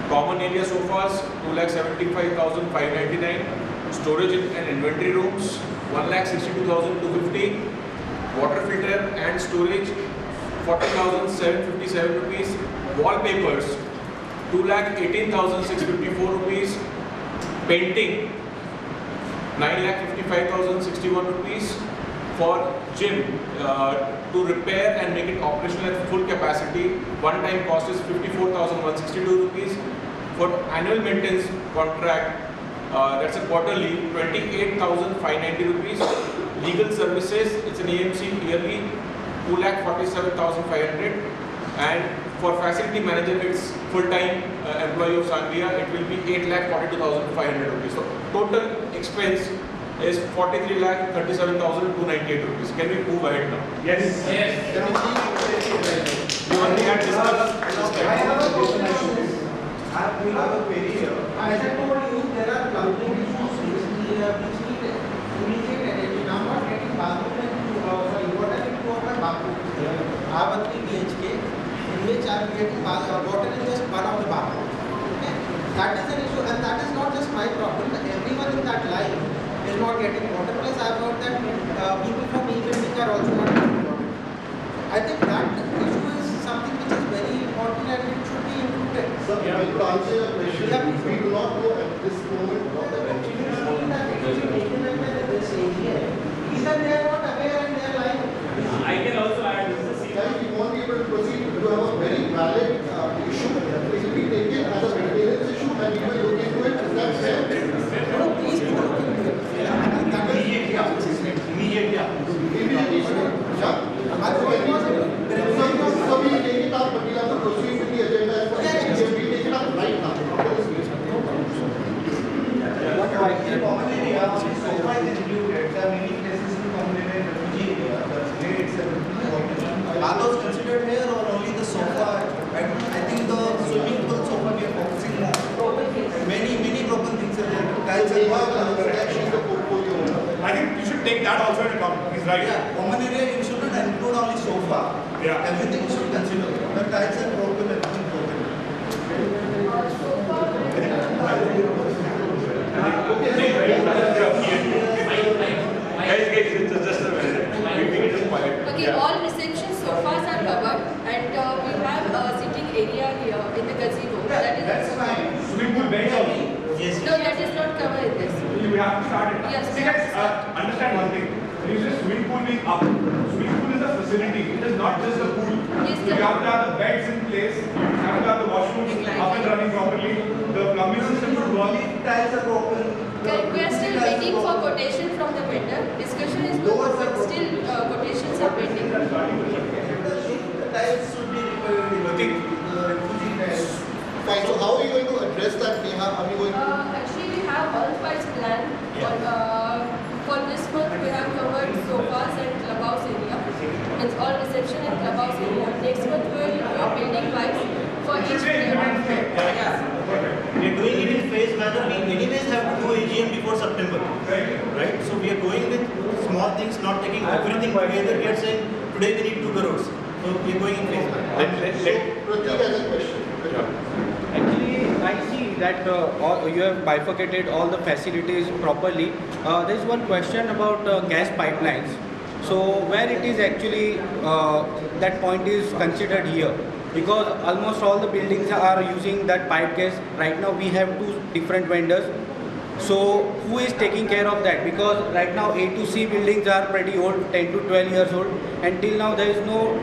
Common area sofas 2,75,599. Storage and inventory rooms 1,62,250. Water filter and storage 40,757 rupees. Wallpapers 2,18,654 rupees. Painting 9,55,061 rupees. For gym to repair and make it operational at full capacity, one-time cost is 54,162 rupees. For annual maintenance contract, that's a quarterly, 28,590 rupees. Legal services, it's an AMC yearly, 2,47,500. And for facility manager, it's full-time employee of Sangria, it will be 8,42,500 rupees. So total expense is 43,37,298 rupees. Can we move ahead now? Yes. You already had discussed. I have a query here. As I told you, there are plumbing issues which need immediate attention. I'm not getting bathroom and water into my bathroom. I have a 3 BHK in which I am getting water in just one of the bathroom. Okay? That is an issue, and that is not just my problem. Everyone in that line is not getting water. Plus, I have heard that people from e-building are also not getting water. I think that issue is something which is very important and it should be included. Sir, to answer your question, we do not know at this moment what the Either they are not aware and they are lying. I can also add this. Guys, we won't be able to proceed. You have a very valid issue. It will be taken as a maintenance issue and we will look into it. Is that fair? No, please do not. Immediately. Yeah. So we take it up, but we have to proceed with the agenda as well. We take it up right now. Common area, so far is included. There are many places in common area, refugee area, the state itself. Are those considered here or only the she's the portfolio owner. I think you should take that also into account. He's right. Yeah, common area you shouldn't include only sofa. Yeah. Everything you should consider. The tiles are broken, everything broken. Guys, just a minute. We need to quiet. Okay, all reception sofas are covered, and we have sitting area here in the casino. That's fine. Swimming pool bench also. Yes. No, that is not covered in this. We have to start it. Yes. See guys, understand one thing. When you say swimming pool being up, swimming pool is a facility. It is not just a pool. Yes, You have to have the beds in place. You have to have the washrooms up and running properly. The plumbing system should work. Tiles are broken. Okay, we are still waiting for quotation from the vendor. Discussion is over, but still quotations are pending. The tiles should be refugee tiles. Fine, so how are you going to address that, Neha? Are you going to? Actually, we have all files planned. For this month, we have covered sofas and clubhouse area. It's all reception and clubhouse area. Next month, we will do building wise for each floor. Yeah. We are doing it in phase manner. We anyways have to do AGM before September. Right? So we are going with small things, not taking everything together. We are saying today we need 2 crores. So we are going in phase manner. Pratik has a question. Actually, I see that you have bifurcated all the facilities properly. There is one question about gas pipelines. So where it is actually that point is considered here, because almost all the buildings are using that pipe gas. Right now we have 2 different vendors. So who is taking care of that? Because right now A to C buildings are pretty old, 10 to 12 years old, and till now there is no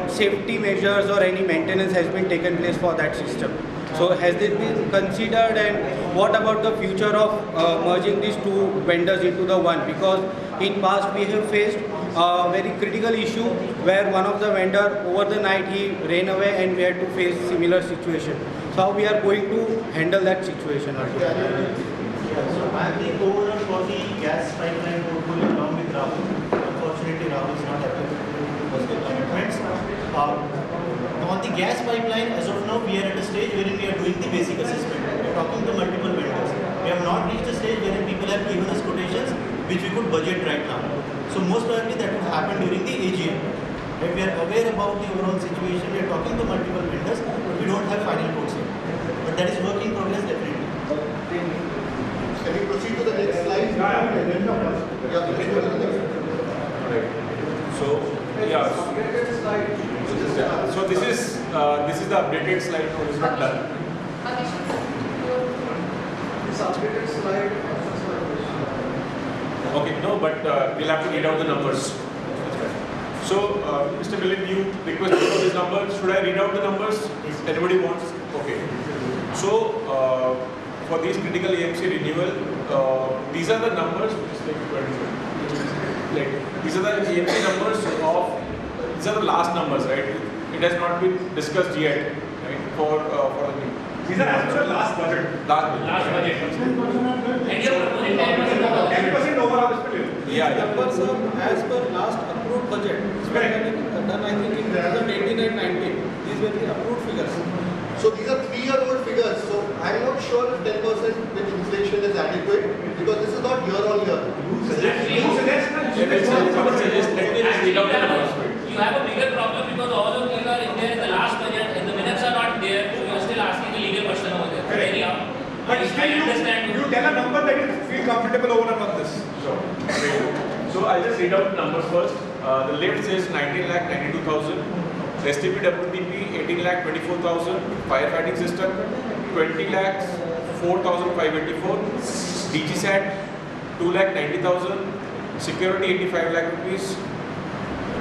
safety measures or any maintenance has been taken place for that system. So has this been considered, and what about the future of merging these 2 vendors into the one? Because in past we have faced a very critical issue where one of the vendor over the night he ran away and we had to face similar situation. So how we are going to handle that situation? So I am the overall for the gas pipeline portfolio along with Rahul. Unfortunately, Rahul is not available because of the commitments. On the gas pipeline, as of now, we are at a stage wherein we are doing the basic assessment. We are talking to multiple vendors. We have not reached a stage wherein people have given us quotations which we could budget right now. So most probably that would happen during the AGM. Right? We are aware about the overall situation. We are talking to multiple vendors, but we don't have final quotes yet. But that is work in progress definitely. Can we proceed to the next slide? Yeah, let's go to the next. So, yeah. So this is the updated slide. No, it's not done. This updated slide. Okay, no, but we'll have to read out the numbers. So, Mr. Milind, you requested for these numbers. Should I read out the numbers? Anybody wants? Okay. So, for these critical AMC renewal, these are the numbers. These are the AMC numbers of. These are the last numbers, right? It has not been discussed yet, right? For the. These are as per last budget. Last budget. And you're proposing 10% 10% overall is still. Yeah. Numbers as per last approved budget. It's been done, I think, in 2018 and 19. These were the approved figures. So these are 3-year-old figures. So I'm not sure if 10% with inflation is adequate, because this is not year on year. You have a bigger problem because all of these are in there in the last budget and the minutes are not there, so you are still asking a legal question over there. Anyhow, But still you tell a number that you feel comfortable over and above this. Sure. So I'll just read out the numbers first. The lift says 19,92,000. STP WTP 18,24,000. Firefighting system 20,04,584. DGSAT 2,90,000. Security 85 lakh rupees.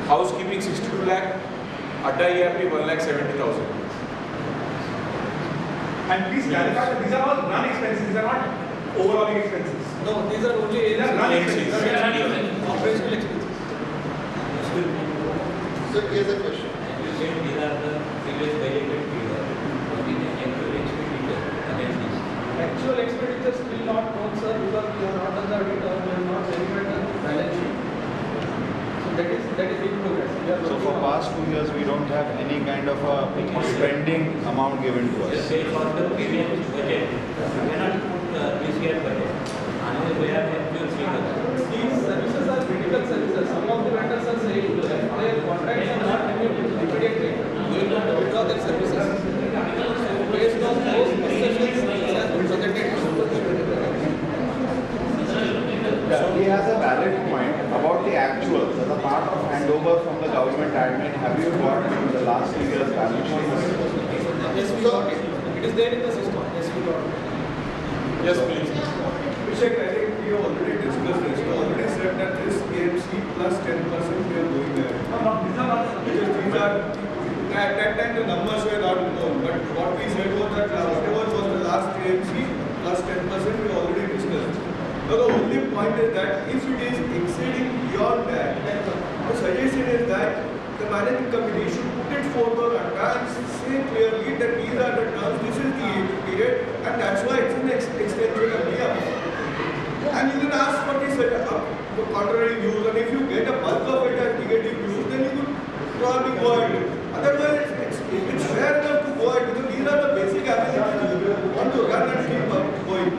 Housekeeping 62 lakh. Adda ERP 1,70,000. And please clarify that these are all run expenses. These are not overall expenses. No, these are only These are run expenses. operational expenses. So here's a question. These are the previous budgeted figure. What is the actual expenditure against this? Actual expenditures will not known, sir, because we have not done the audit or we have not verified the balance sheet. So that is in progress. So for past 2 years, we don't have any kind of a spending amount given to us. Just say for the previous budget, we cannot put this year budget. part of handover from the government admin, have you got the last year's balance sheet? Yes, we got it. It is there in the system. Yes, we got it. Yes, please. Abhishek, I think we have already discussed this. We already said that this AMC plus 10% we are going there. Because these are, at that time the numbers were not known, but what we said was that whatever was the last AMC plus 10% we already discussed. Now the only point is that if it is exceeding beyond that, the suggestion is that the managing committee should put it forth on advance, say clearly that these are the terms, this is the period, and that's why it's an extension of the amount. And you can ask for this contrary views, and if you get a bulk of it as negative views, then you could probably go ahead. Otherwise, it's fair enough to go ahead because these are the basic abilities you want to run and keep going.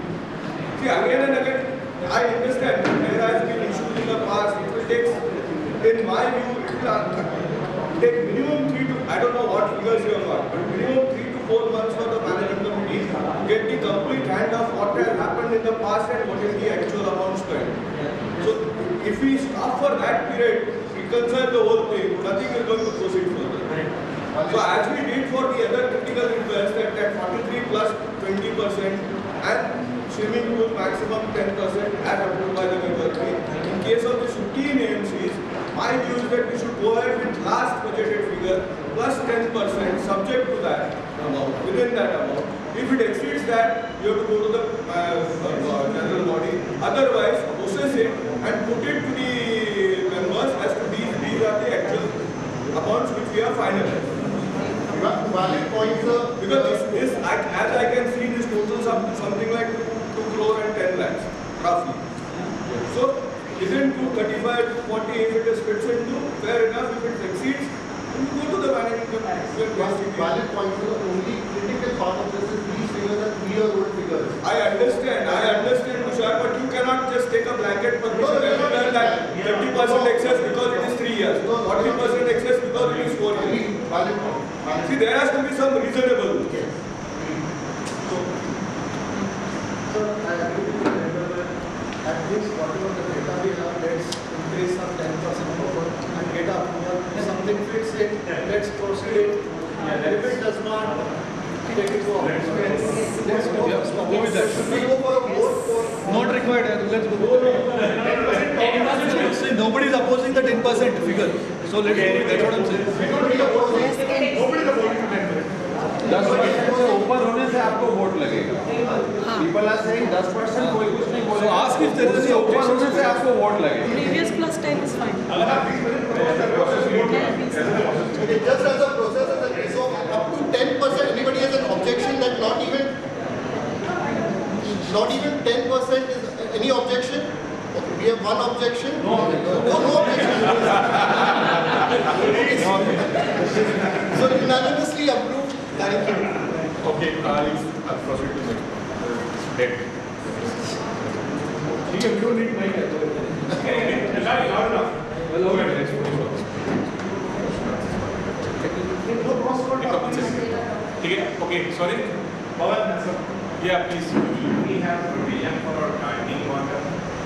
See, again and again, I understand there has been issues in the past. It will take, in my view, it will take minimum 3 to, I don't know what figures you have got, but minimum 3 to 4 months for the managing committee to get the complete hand of what has happened in the past and what is the actual amount spent. So, if we stop for that period, reconcile the whole thing, nothing is going to proceed further. So, as we did for the other critical request that 43 plus 20% and swimming pool maximum 10% as approved by the majority. In case of the 15 AMCs, my view is that we should go ahead with last budgeted figure plus 10% subject to that amount, within that amount. If it exceeds that, you have to go to the general body. Otherwise, process it and put it to the members as to these are the actual amounts which we are finalized. Valid points, because this, as I can see, this totals up to something like 2 crore and 10 lakhs, roughly. So, isn't 235 to 40 if it is fits into, fair enough, if it exceeds, you go to the managing committee. Valid points, the only critical part of this is these figures are 3-year-old figures. I understand, Tushar, but you cannot just take a blanket permission everywhere that 30% excess because it is 3 years, 40% excess because it is 4 years. Valid point. See, there has to be some reasonable. Yes. So, I agree with you. At least whatever the data we have, let's increase some 10% over and get approval. If something fits it, let's proceed it. And if it does not, take it to let's go. Go with that. We go for a vote for. Not required. Let's go. 10%. Nobody is opposing the 10% figure. So let's go with that. That's what I'm saying. We don't need a vote. Nobody is opposing 10%. 10% से ऊपर होने से आपको vote लगेगा. People are saying 10% कोई कुछ नहीं बोलेगा. So ask if there is any ऊपर objection. होने से आपको वोट लगेगा. Previous plus 10 is fine. It just as a process, so up to 10%, anybody has an objection that not even 10% is any objection? Okay, we have one objection. No objection. So unanimously approved. Thank you. Okay, I'll proceed to next. Debt. You don't need mic. Loud enough. Okay, sorry. Yeah, please. We have provision for gardening water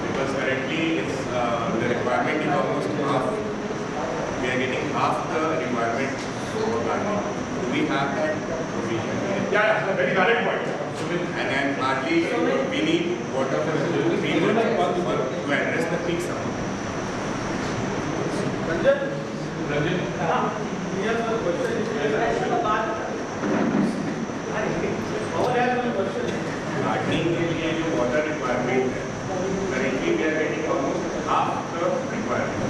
because currently it's the requirement is almost half. We are getting half the requirement for gardening. Do we have that provision? Yeah, very valid point. And then hardly we need water for 3 months to address the peak summer. Gardening के लिए जो water requirement है, currently we are getting almost half the requirement.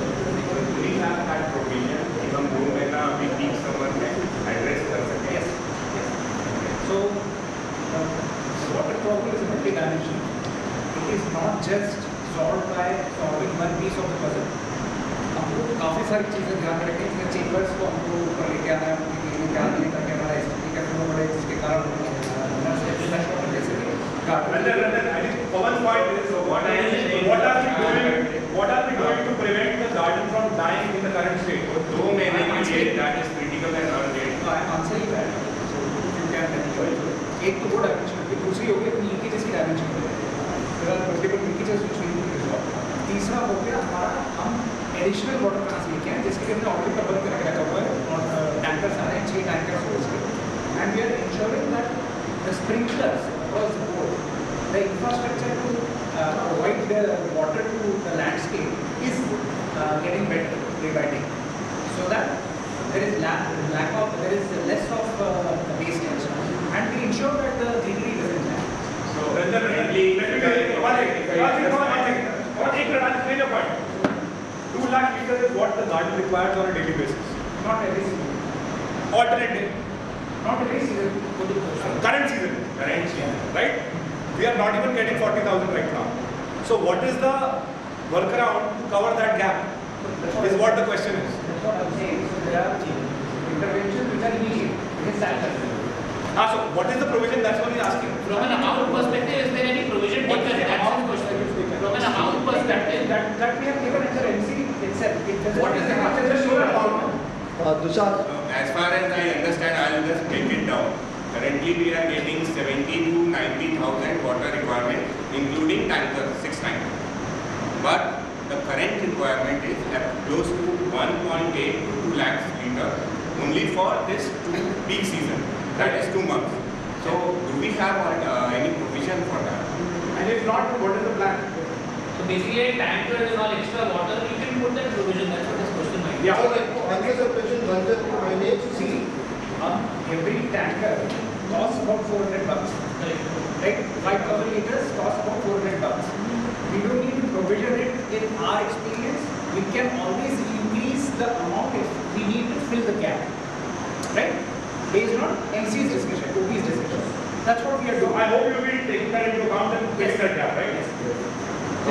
So do we have that provision? कि हम 2 महीना अभी peak summer में address कर सकें? Yes. So, water problem is multi-dimensional. It is not just solved by solving one piece of the puzzle. हमको काफ़ी सारी चीज़ें ध्यान में रखें कि चेंबर्स को हमको ऊपर लेके आना है, उनकी क्लीनिंग कराना है ताकि हमारा एसटीपी का फ्लो बढ़े, जिसके कारण I think one point is what are we doing to prevent the garden from dying in the current state? 2 महीने के लिए that is critical and urgent. I am answering that. You can enjoy it. एक तो वो dimension है, दूसरी हो गई लीकेजेस की डायमेंशन है. There are multiple leakages which we need to resolve. तीसरा हो गया हमारा हम एडिशनल वाटर ट्रांसफर किया है, जिसके लिए हमने ऑलरेडी प्रबंध करके रखा हुआ है और टैंकर्स आ रहे हैं, 6 टैंकर्स हो इसके, and we are ensuring that the sprinklers across the board, the infrastructure to provide the water to the landscape is getting better day by day, so that there is there is less of wastage, and we ensure that the greenery doesn't die. So, currently, I'll explain your point. 2 lakh liters is what the garden requires on a daily basis. Not every season. Alternate day. Not every season. Current season. Right? We are not even getting 40,000 right now. So what is the workaround to cover that gap? Is what the question is. That's what I'm saying. So there are interventions which are immediate. So what is the provision? That's what he's asking. From an amount perspective, is there any provision taken? That's his question. From an amount perspective, that we have given in the MC itself. What is the amount? Just show the amount. As far as I understand, I will just break it down. Currently, we are getting 70 to 90,000 water requirement, including tankers, 6 tankers. But the current requirement is at close to 1.8 to 2 lakhs liter only for this peak season. That is 2 months. So, do we have any provision for that? And if not, what is the plan? so basically tankers and all extra water, you can put that provision. That's what his question might be. Yeah. Answer the question, Ranjan, my name. See, every tanker costs about $400. Right? 5,000 liters costs about $400. We don't need to provision it in our experience. We can always increase the amount if we need to fill the gap. Right? Based on MC's discussion, OP's discussion. That's what we are doing. I hope you will take that into account and fix that gap, right? Yes. We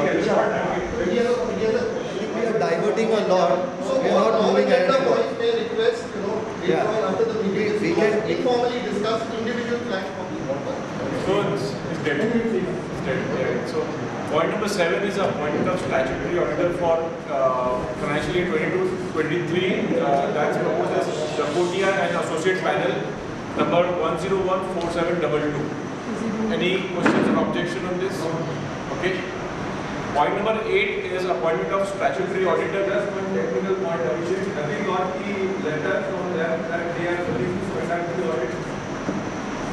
are diverting a lot, so we are not moving ahead. May request, after the meeting, we can informally discuss individual plans for the water. So it's dead. It's dead. Yeah. So point number 7 is appointment of statutory auditor for financial year 22-23. That's proposed as the Kotia and Associate Panel number 1014722. Any questions or objection on this? Okay. Point number 8 is appointment of statutory auditor. Just one technical point, Abhishek. Have you got the letter from them that they are willing to conduct the audit?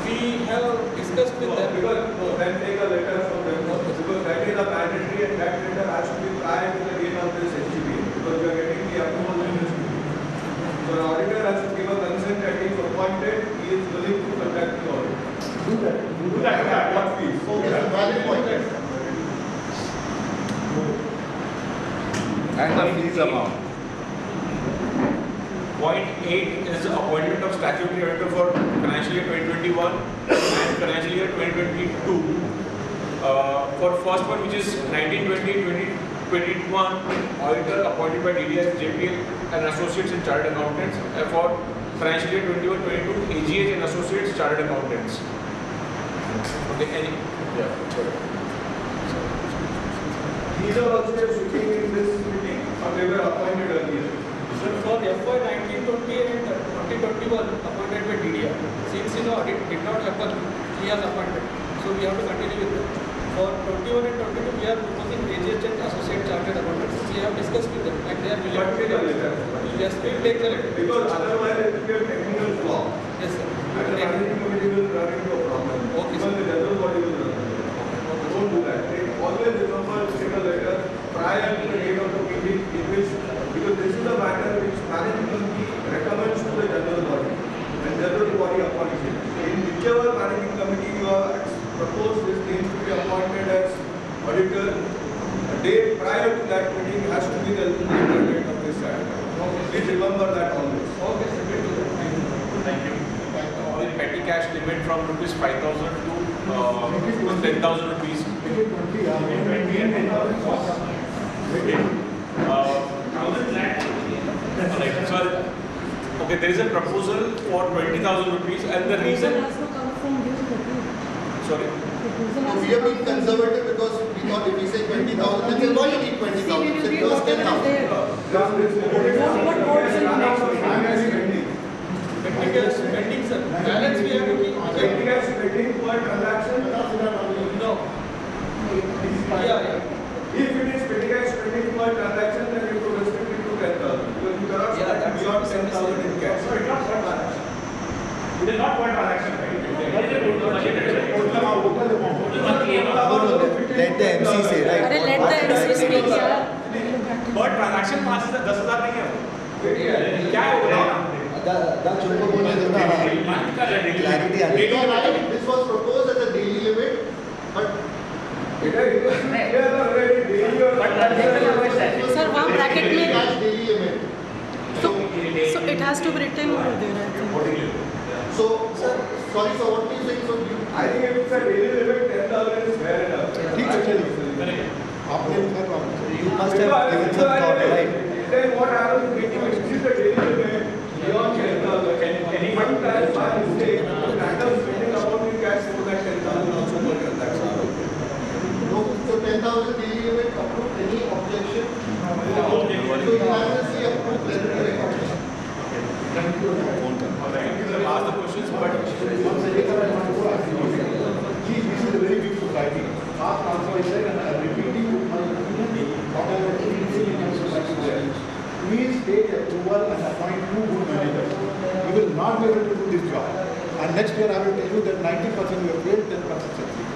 We have discussed with them. Because then take a letter from them. Because that is a mandatory and that letter has to be prior to the date of this SGBM. Because we are getting the approval in this meeting. So the auditor has to give a consent that he is appointed, he is willing to conduct the audit. Do that. What fees? Okay, that's a valid point. And the fees amount. Point 8 is appointment of statutory auditor for financial year 2021 and financial year 2022. For first one, which is 1920-2021, auditor appointed by DDS, JPL and Associates and Chartered Accountants. For financial year 21-22, AGH and Associates Chartered Accountants. Okay, any? Yeah. These are also sitting in this meeting, or they were appointed earlier. So for FY 1920 and 2021 appointed by DDR. Since audit did not happen, he has appointed. So we have to continue with that. For 21 and 22, we are proposing AGH and Associate Chartered Accountants. We have discussed with them and they are willing to take the letter. Yes, we will take the letter. Because otherwise it will be a technical flaw. Yes, sir. And the managing committee will run into a problem. Okay, Even the general body will run into a problem. Don't do that. Always remember to take a letter prior to the date of the meeting in which, because this is a matter which managing committee recommends to the general body and general body appoints it. In whichever managing committee you have proposed, this needs to be appointed as auditor. A day prior to that meeting has to be the later date of this Saturday. Please remember that always. Okay, sir. Thank you. The petty cash limit from rupees 5,000 to 10,000 rupees. Okay, there is a proposal for 20,000 rupees and the reason. Sorry. We have been conservative because we thought if we say 20,000, then we only need 20,000. So it was 10,000. Technical spending, sir. Balance we have to keep. Technical spending per transaction? No. Yeah. If it is spending per transaction, then you could restrict it to 10,000. Because you cannot spend beyond 10,000 in cash. So it's not per transaction. It is not per transaction, right? Let the MC say, right? अरे let the MC speak यार. पर transaction 5 से 10,000 नहीं है क्या है वो उनको बोलने देना क्लैरिटी आ Daily limit, this was proposed as a daily limit, but Sir, वहाँ bracket में daily limit. so it has to be written over there, I think. So, sorry, so what do you think? So you, I think if it's a daily limit, 10,000 is fair enough. ठीक है चलिए आपने You must have given some thought, right? Then what happens if it exceeds the daily limit beyond 10,000? Sometimes by mistake, random spending amount in cash more than 10,000 also per transaction. no, so 10,000 daily limit approved, any objection? So unanimously approved, let it be recorded. ask the questions, but this is a very big society. Last also I said, and I'm repeating my opinion, what I was saying in society there. Please take approval and appoint 2 good managers. You will not be able to do this job. And next year I will tell you that 90% you have failed, 10% succeed.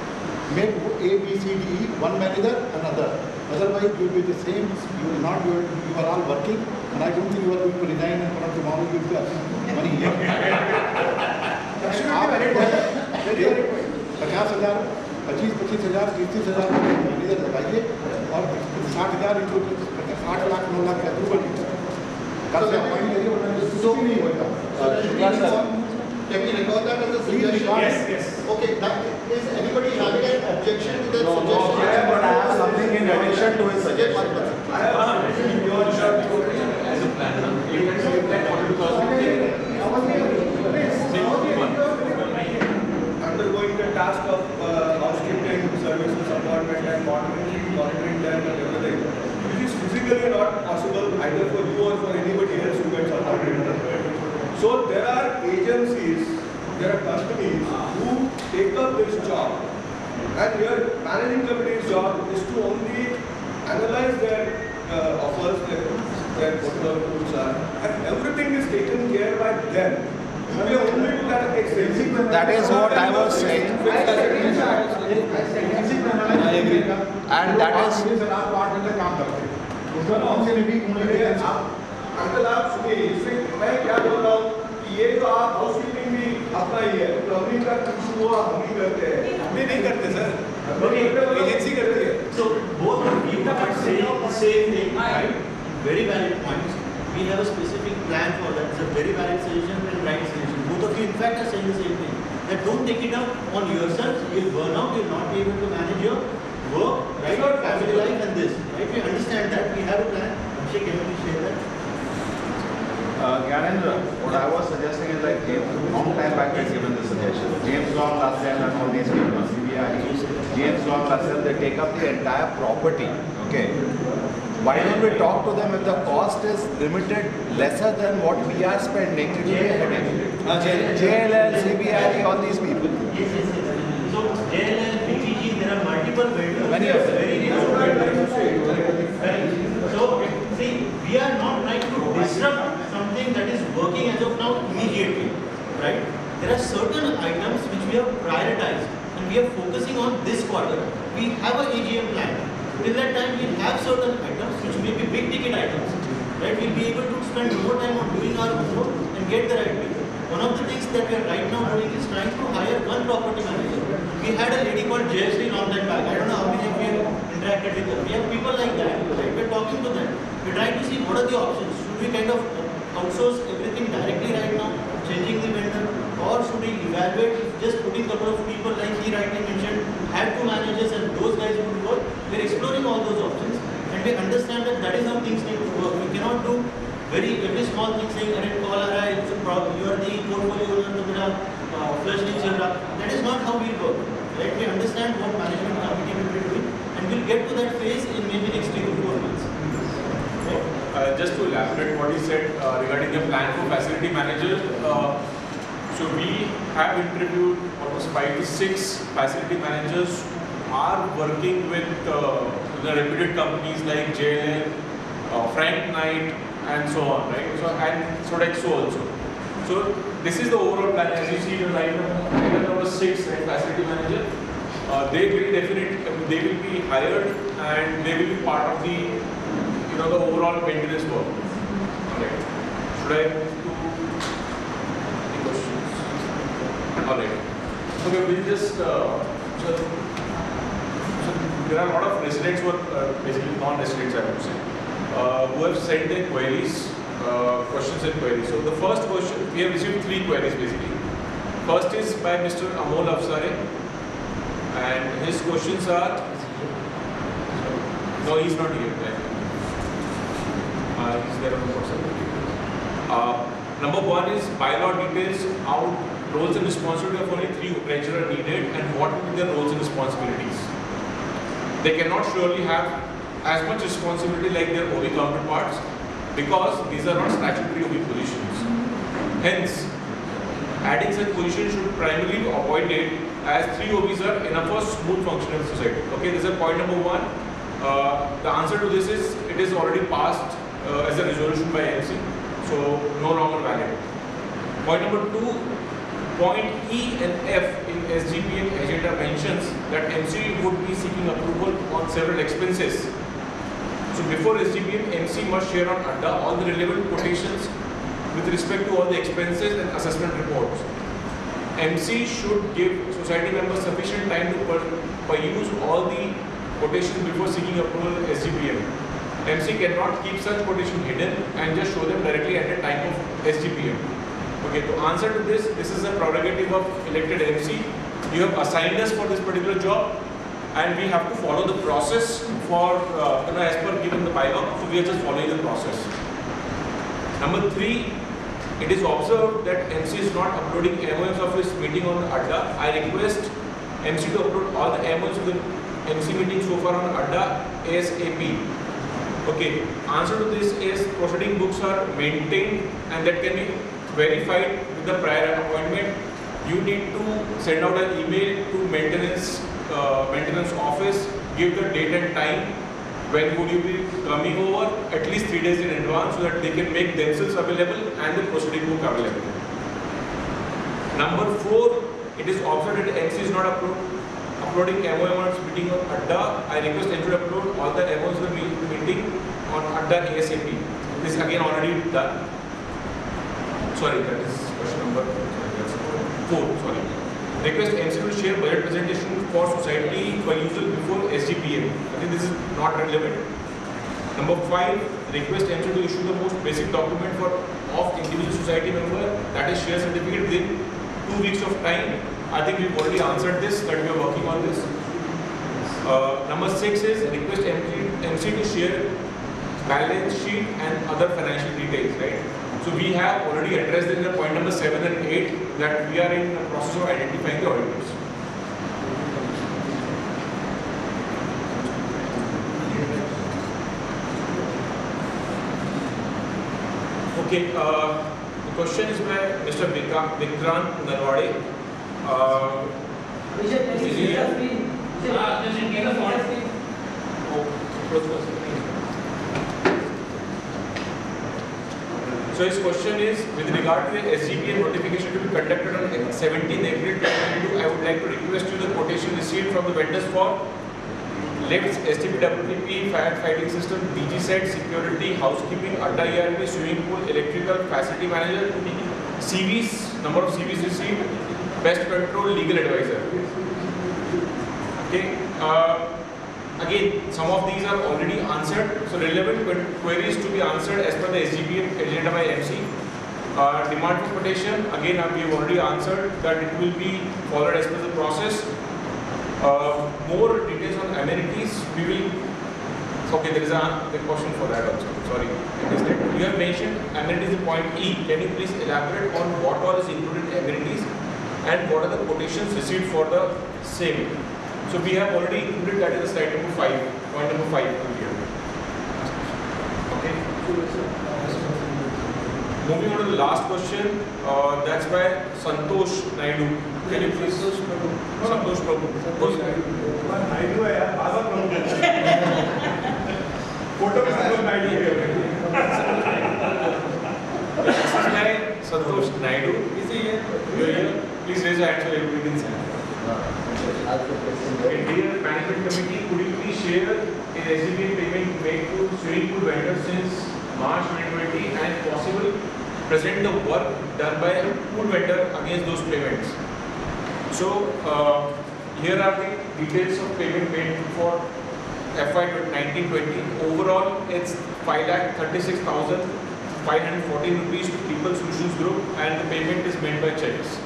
Make A, B, C, D, E, one manager, another. Otherwise you will be the same, you will not be able to, you are all working, and I don't think you are going to resign and from tomorrow you will be asking money here. 50,000, 25,000, 30,000 manager लगाइए और 60,000 into 60 lakh 9 lakh का approval कल से appoint करिए वरना कुछ नहीं होगा. Can we record that as a suggestion? Yes. Okay, that, is anybody having an objection to that suggestion? but I have something in addition to his suggestion. I have your shot as a planner, undergoing the task of housekeeping, services, appointment and monitoring them and everything. It is physically not possible either for you or for anybody else who gets appointed. So there are agencies, there are companies who take up this job, and your managing committee's job is to only analyze their offers, their whatever tools are, and everything is taken care by them. We are only to that extent. That is what I was saying. I agree. And that is uncle आप सुनिए, इससे मैं क्या बोल रहा हूँ कि ये तो आप हाउसकीपिंग भी अपना ही है, प्लम्बिंग का इशू हुआ हम ही करते हैं. we नहीं करते सर, एजेंसी करती है. So both of you are saying the same thing, right? Very valid points. We have a specific plan for that. It's a very valid suggestion and right suggestion. Both of you, in fact, are saying the same thing. That don't take it up on yourselves. You'll burn out. You'll not be able to manage your work, right? Family life and this, right? We understand that. We have a plan. Abhishek, can you please share that? Gyanendra, what I was suggesting is like long time back I given this suggestion. James Long, Russell and all these people, CBI, James Long, Russell, they take up the entire property. Okay. Why don't we talk to them if the cost is limited lesser than what we are spending? It will be a headache. JLL, CBI, all these people. Yes. So JLL, BGG, there are multiple vendors. Many of them. Very So see, we are not trying to disrupt something that is working as of now immediately, right? There are certain items which we have prioritized and we are focusing on this quarter. We have a AGM plan. Till that time, we'll have certain items which may be big ticket items, right? We'll be able to spend more time on doing our homework and get the right people. One of the things that we are right now doing is trying to hire one property manager. We had a lady called JSD long time back. I don't know how many of you have interacted with her. We have people like that, right? We're talking to them. We're trying to see what are the options. Should we kind of outsource everything directly right now, changing the vendor, or should we evaluate just putting a couple of people like he rightly mentioned, have 2 managers and those guys would work. We're exploring all those options and we understand that that is how things need to work. We cannot do every small thing saying, call you are the portfolio owner, flush नहीं चल रहा. That is not how we work, right? We understand what management committee will be doing and we'll get to that phase in maybe next 3 to 4 months. Just to elaborate what he said regarding the plan for facility manager, so we have interviewed almost 5 to 6 facility managers are working with the reputed companies like JLL, Frank Knight, and so on, right? So and Sodexo also. So this is the overall plan. As you see, item number 6, right, facility manager. They will be hired and they will be part of the the overall maintenance work. Alright. Should I move to any questions? Alright. Okay, we'll just so there are a lot of residents who are basically non-residents, I would say, who have sent their queries, questions and queries. So the first question, we have received 3 queries basically. First is by Mr. Amol Afsare, and his questions are. No, he's not here. He's there on WhatsApp. Number 1 is bylaw details out roles and responsibilities of only 3 treasurer needed, and what will be their roles and responsibilities. They cannot surely have as much responsibility like their OB counterparts because these are not statutory OB positions. Hence, adding such positions should primarily be avoided as 3 OBs are enough for smooth functioning of society. Okay, this is point number 1. The answer to this is it is already passed as a resolution by MC, so no longer valid. Point number 2, point E and F in SGBM agenda mentions that MC would be seeking approval on several expenses. So before SGBM, MC must share on ADDA all the relevant quotations with respect to all the expenses and assessment reports. MC should give society members sufficient time to peruse all the quotations before seeking approval of SGBM. MC cannot keep such quotation hidden and just show them directly at the time of SGBM. Okay, to answer to this is a prerogative of elected MC. You have assigned us for this particular job, and we have to follow the process for as per given the bylaw. So we are just following the process. Number 3, it is observed that MC is not uploading MOMs of his meeting on ADDA. I request MC to upload all the MOMs of the MC meeting so far on ADDA ASAP. Okay, answer to this is proceeding books are maintained and that can be verified with the prior appointment. You need to send out an email to maintenance office, give the date and time, when would you be coming over, at least 3 days in advance so that they can make themselves available and the proceeding book available. Number 4, it is observed that MC is not uploading MOMs meeting on ADDA. I request MC to upload all the MOMs of the meeting on ADDA ASAP. This is again already done. Sorry, that is question number 4. Sorry. Request MC to share budget presentation for society for usual before SGBM. I think this is not relevant. Number 5, request MC to issue the most basic document of individual society member, that is share certificate, within 2 weeks of time. I think we've already answered this, that we are working on this. Number 6 is request MC to share balance sheet and other financial details, right? So we have already addressed in the point number 7 and 8 that we are in the process of identifying the auditors. Okay, the question is by Mr. Vikrant Narwade. Is he here? So his question is, with regard to the SGBM notification to be conducted on 17th April 2022, I would like to request you the quotation received from the vendors for lifts, STP, fire fighting system, DG set, security, housekeeping, ADDA ERP, swimming pool, electrical, facility manager, CVs, number of CVs received, pest control, legal advisor. Okay. Again, some of these are already answered. So relevant queries to be answered as per the SGBM agenda by MC. Demand for quotation, again we have already answered that it will be followed as per the process. More details on amenities, we will. Okay, there is a question for that also. Sorry, I missed it. You have mentioned amenities in point E. Can you please elaborate on what all is included in amenities and what are the quotations received for the same? So we have already included that in the slide number 5, point number 5 here. Okay. Moving on to the last question, that's by Santosh Naidu. Can you please? Santosh Prabhu. One, I This is my Santosh Naidu. Is he here? You're here? Please raise your hand so everybody can see. Okay, dear management committee, could you please share a SGBM payment made to swimming pool vendors since March 2020 and possible present the work done by pool vendor against those payments? So here are the details of payment made for FY 19-20. Overall, it's 5,36,514 rupees to People Solutions Group, and the payment is made by checks.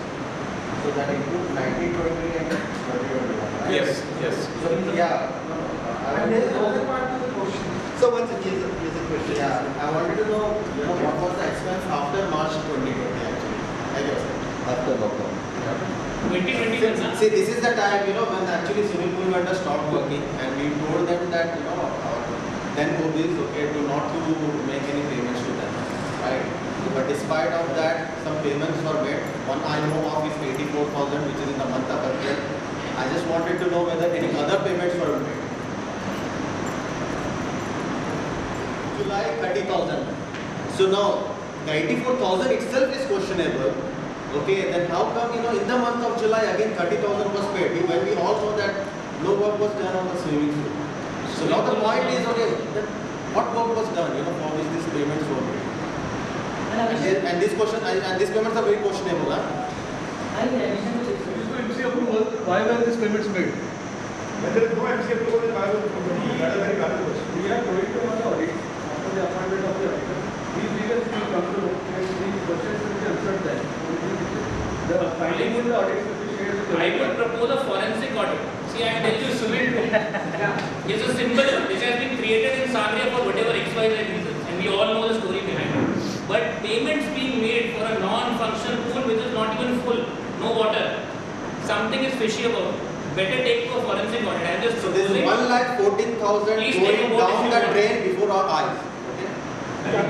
So that includes 1920 and 2021. Yes, yes. So yeah. And there is another part of the question. So once again, here's a question. Yeah, I wanted to know, what was the expense after March 2020 actually? I guess after lockdown. 2021, huh? See, this is the time, when actually swimming pool vendors stopped working, and we told them that, then OB is okay to not to make any payments to them, right? But despite of that, some payments were made. One I know of is 84,000, which is in the month of April. I just wanted to know whether any other payments were made. July 30,000. So now the 84,000 itself is questionable. Okay, then how come in the month of July again 30,000 was paid when we all know that no work was done on the swimming pool. So now the point is, okay, that what work was done, for which these payments were made. And this question and these payments are very questionable, huh? MC approval, why were these payments made? When there is no MC approval, then why was it made? That is a very valid question. We are going to an audit after the appointment of the auditor. These figures will come to know and these questions will be answered then. The finding in the audit will be shared with the I would propose a forensic audit. See, I tell you, swimming pool is a symbol which has been created in Sangria for whatever XYZ reasons, and we all know the story behind it. But payments being made for a non-functional pool which is not even full, no water, something is fishy about it. Better take to a forensic audit. I am just so this is 1,14,000 going down the drain before our eyes. Okay?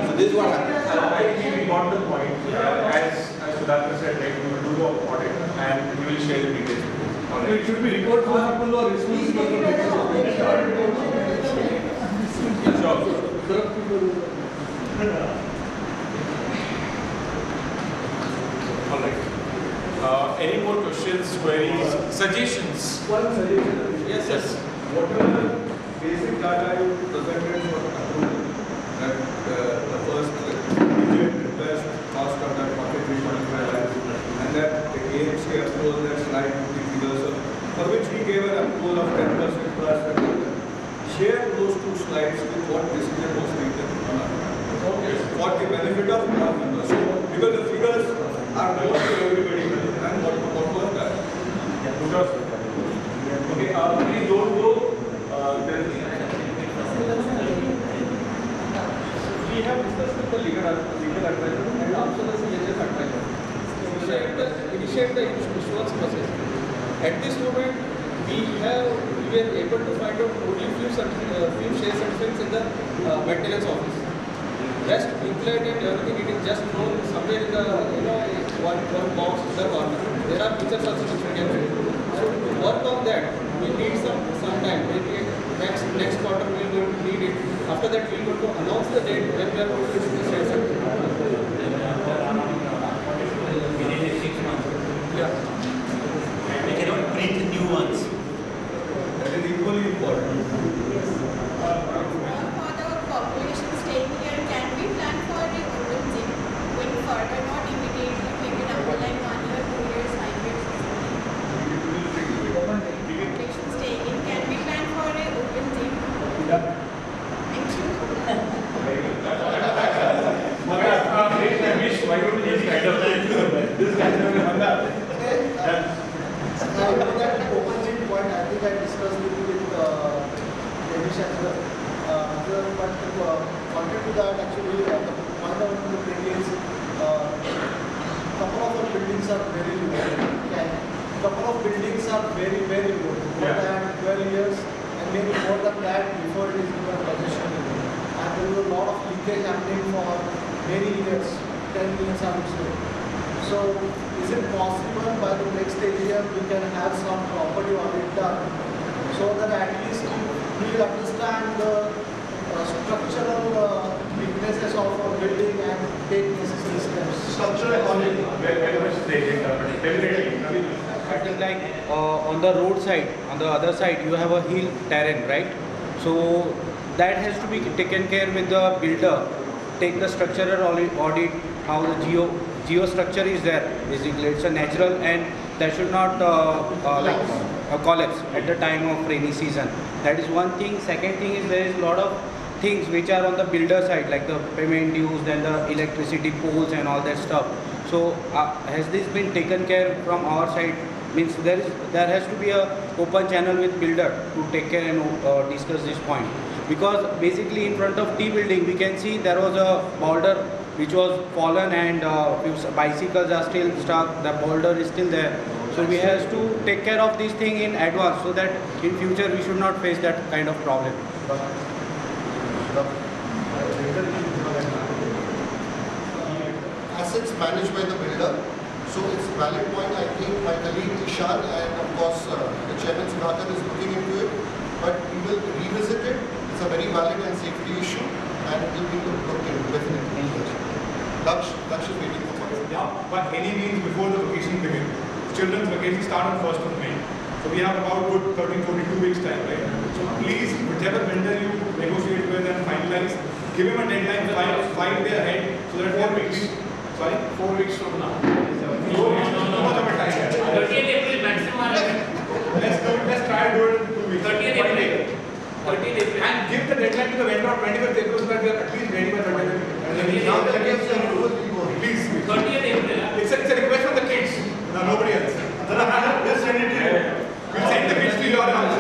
So this is what happened. I think we got the point. As Sudhakar said, we will do the audit and we will share the details. It should be report for people who are responsible for Alright. Any more questions, queries, suggestions? One suggestion. Yes, yes. Whatever basic data you presented for approval, that the first immediate request cost of that 43.5 lakhs, and that the AMC approval that slide with the figures for which we gave an approval of 10% plus. Share those two slides with what decision was taken on for the benefit of all members. So, because the figures are known to everybody and what was that. Okay, please don't go. We have discussed with the legal advisor and also the CHS advisor. Initiate the issuance process. At this moment, we were able to find out only few share certificates in the maintenance office. Rest declared and everything, it is just known somewhere in the one box in the corner. There are pictures also which we can do. So to work on that, we need some time. Maybe next quarter we will need it. After that, we will go to announce the date when we are going to issue the share certificate. Within 6 months. Yeah. We cannot print new ones. That is equally important. Population staying here, can we plan for the open gym going further, not immediately, maybe down the line 1 year, 2 years, 5 years or something? Population staying in, can we plan for an open gym? Thank you. Why don't you just kind of this kind of that open gym point, I think I discussed with Danish as well. But contrary to that, actually, the point I want to bring is couple of our buildings are very low. Okay? Couple of buildings are very, very low. More than 12 years and maybe more than that before it is given possession. And there is a lot of leakage happening for many years, 10 years I would say. So is it possible by the next year we can have some property audit done so that at least we will understand the structural weaknesses of a building and take necessary steps. Structural audit. Very much stated, definitely. Like on the road side, on the other side, you have a hill terrain, right? So that has to be taken care with the builder. Take the structural audit, how the geostructure is there. Basically, it's a natural and that should not collapse at the time of rainy season. That is one thing. Second thing is there is a lot of things which are on the builder side, like the payment dues, then the electricity poles and all that stuff. So has this been taken care from our side? Means there has to be a open channel with builder to take care and discuss this point. Because basically in front of T building we can see there was a boulder which was fallen and few bicycles are still stuck. The boulder is still there. So we have to take care of this thing in advance so that in future we should not face that kind of problem. Assets managed by the builder. So it's a valid point. I think my colleague Ishan and of course the chairman Sudhakar is looking into it. But we will revisit it. It's a very valid and safety issue and it will be looked into definitely. Laksh is waiting for questions. Yeah, but any means before the vacation begins. Children's vacation start on 1st of May. So we have about good 13, 42 weeks time, right? So please, whichever vendor you negotiate with and finalize, give him a deadline 5 days ahead so that 4 weeks. Sorry? 4 weeks from now. 4 weeks from now. 30th April maximum. Let's try to do it in 2 weeks. 30th April. 30th April. And give the deadline to the vendor on 25th April so that we are at least ready by 30th April. Please. 30th April. It's a request from the kids. No, nobody else. Just send it to you. We'll send the kids to your house.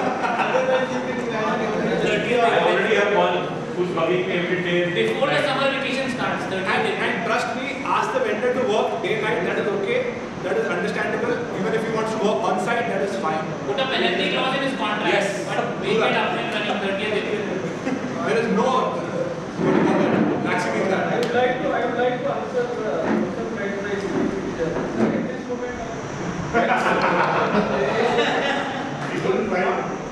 I already have one who's bugging me every day. Before the summer vacation starts. And trust me, ask the vendor to work day night. That is okay. That is understandable. Even if he wants to work on site, that is fine. Put a penalty clause in his contract. Yes. But make it up and running 30th April. There is no maximum in that. I would like to answer Mr. Frederick. At this moment,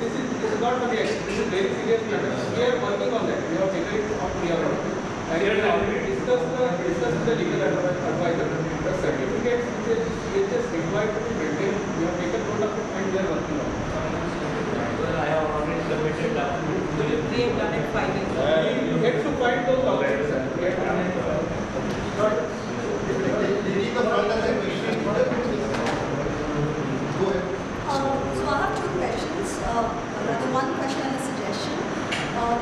this is not for the action. This is very serious matter. We are working on that. We have taken it on priority. And we have already discussed with the legal advisor. The certificates which is CHS required to be maintained, we have taken note of it and we are working on it. Well, I have already submitted that. We have done it 5 years. We get to find those documents. We have done it. So I have 2 questions. Rather one question and a suggestion.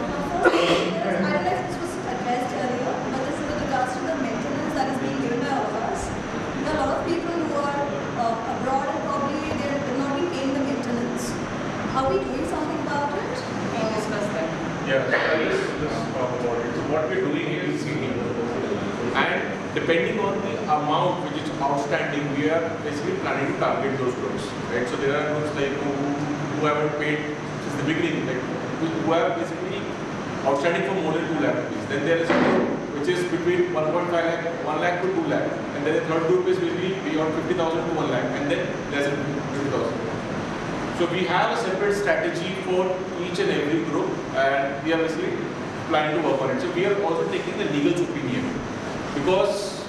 The first is, I don't know if this was addressed earlier, but this is with regards to the maintenance that is being given by all of us. There are a lot of people who are abroad and probably they're not being paying the maintenance. Are we doing something about it? We discussed that. Yeah, let's talk about it. So what we're doing is and depending on the amount which is outstanding, we are basically planning to target those groups, right? So there are groups like who haven't paid since the beginning, like who have basically outstanding for more than 2 lakh rupees. Then there is a group which is between 1.5 lakh, 1 lakh to 2 lakh, and then the third group is basically beyond 50,000 to 1 lakh, and then less than 50,000. So we have a separate strategy for each and every group, and we are basically planning to work on it. So we are also taking the legal opinion because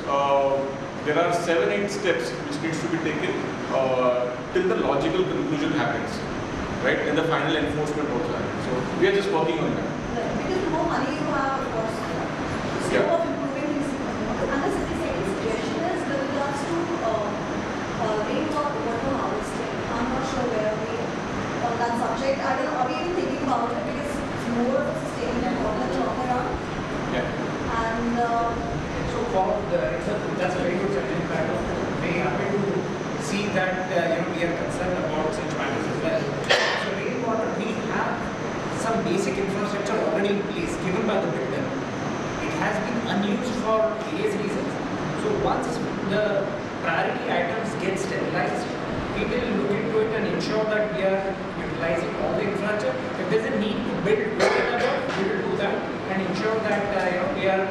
there are 7-8 steps which needs to be taken till the logical conclusion happens, right? And the final enforcement also happens. So we are just working on that. Because the more money you have, of course, the scope of improving these. And the second suggestion is with regards to rainwater water harvesting. I'm not sure where we on that subject. I don't know, are we even thinking about it because it's more of a sustainable water talking around? Yeah. And so for that's a very good subject matter. Very happy to see that we are concerned about such matters as well. So rainwater, we have some basic infrastructure already in place given by the builder. It has been unused for various reasons. So once the priority items get stabilized, we will look into it and ensure that we are utilizing all the infrastructure. If there's a need to build another, we will do that and ensure that we are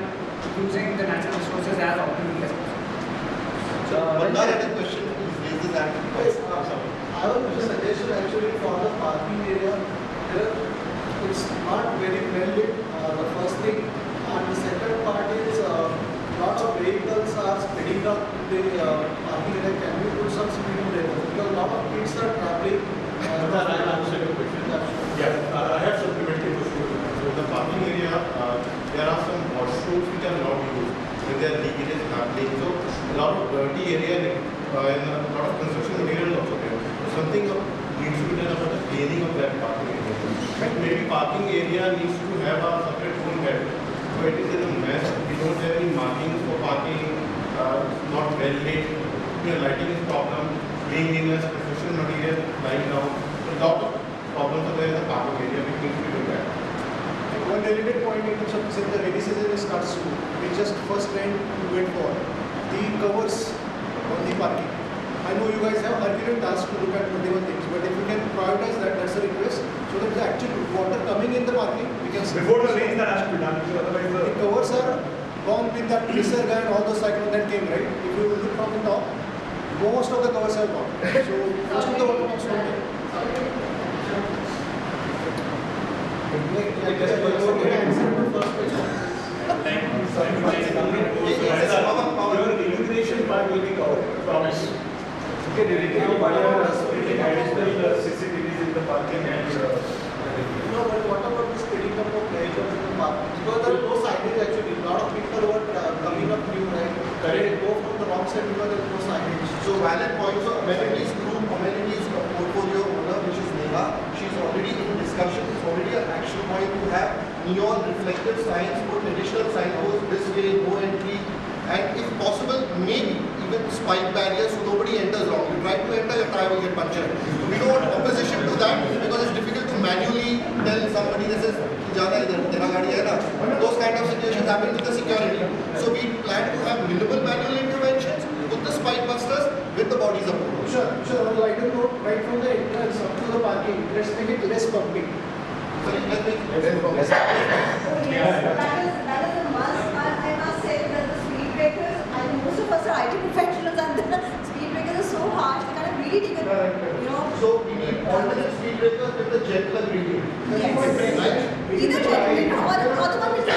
using the natural resources as optimally as possible. So, another question is raises that. I have a suggestion actually for the parking area. It's not very well lit. The first thing that parking area. But maybe parking area needs to have a separate room there. So it is in a mess. We don't have any markings for parking, not well lit. Lighting is problem, laying in as professional material lying down. A lot of problems are there in the parking area which needs to be looked at. One related point in terms of since the rainy season starts soon, we just first trend to wait for the covers on the parking. I know you guys have urgent tasks to look at multiple things, but if you can prioritize that, that's a request. So that the actual water coming in the parking, we can before the rain that has to be done, because otherwise the covers are gone with that Nisarga and all those cyclones that came, right? If you look from the top, most of the covers are gone. So most of the water comes from there. Your illumination part will be covered. Promise. Okay, dedicated additional CCTVs in the parking and. No, but what about this putting up of vehicles in the park? Because there are no signage actually. A lot of people who are coming up new, right? They go from the wrong side because there is no signage. So valid point. So amenities group, amenities portfolio owner, which is Neha, she's already in discussion. It's already an action point to have neon reflective signs, put additional signposts this way, no entry, and if possible, maybe even spike barriers so nobody enters wrong. You try to enter, your tire will get punctured. We don't want opposition to that because it's difficult to manually tell somebody this is jana idhar, tera gaadi hai na. Those kind of situations happen with the security. So we plan to have minimal manual interventions, put the spike busters with the bodies approved. Sure. On the lighter note, right from the entrance up to the parking, let's make it less bumpy. Sorry, let's make it less bumpy. That is a must. I must say that the speed breakers, I mean, most of us are IT professionals and the speed breakers are so harsh, they kind of really take a, So we need alternate speed breakers with the gentler reading. Yes. Right? Either gentleman or the one which is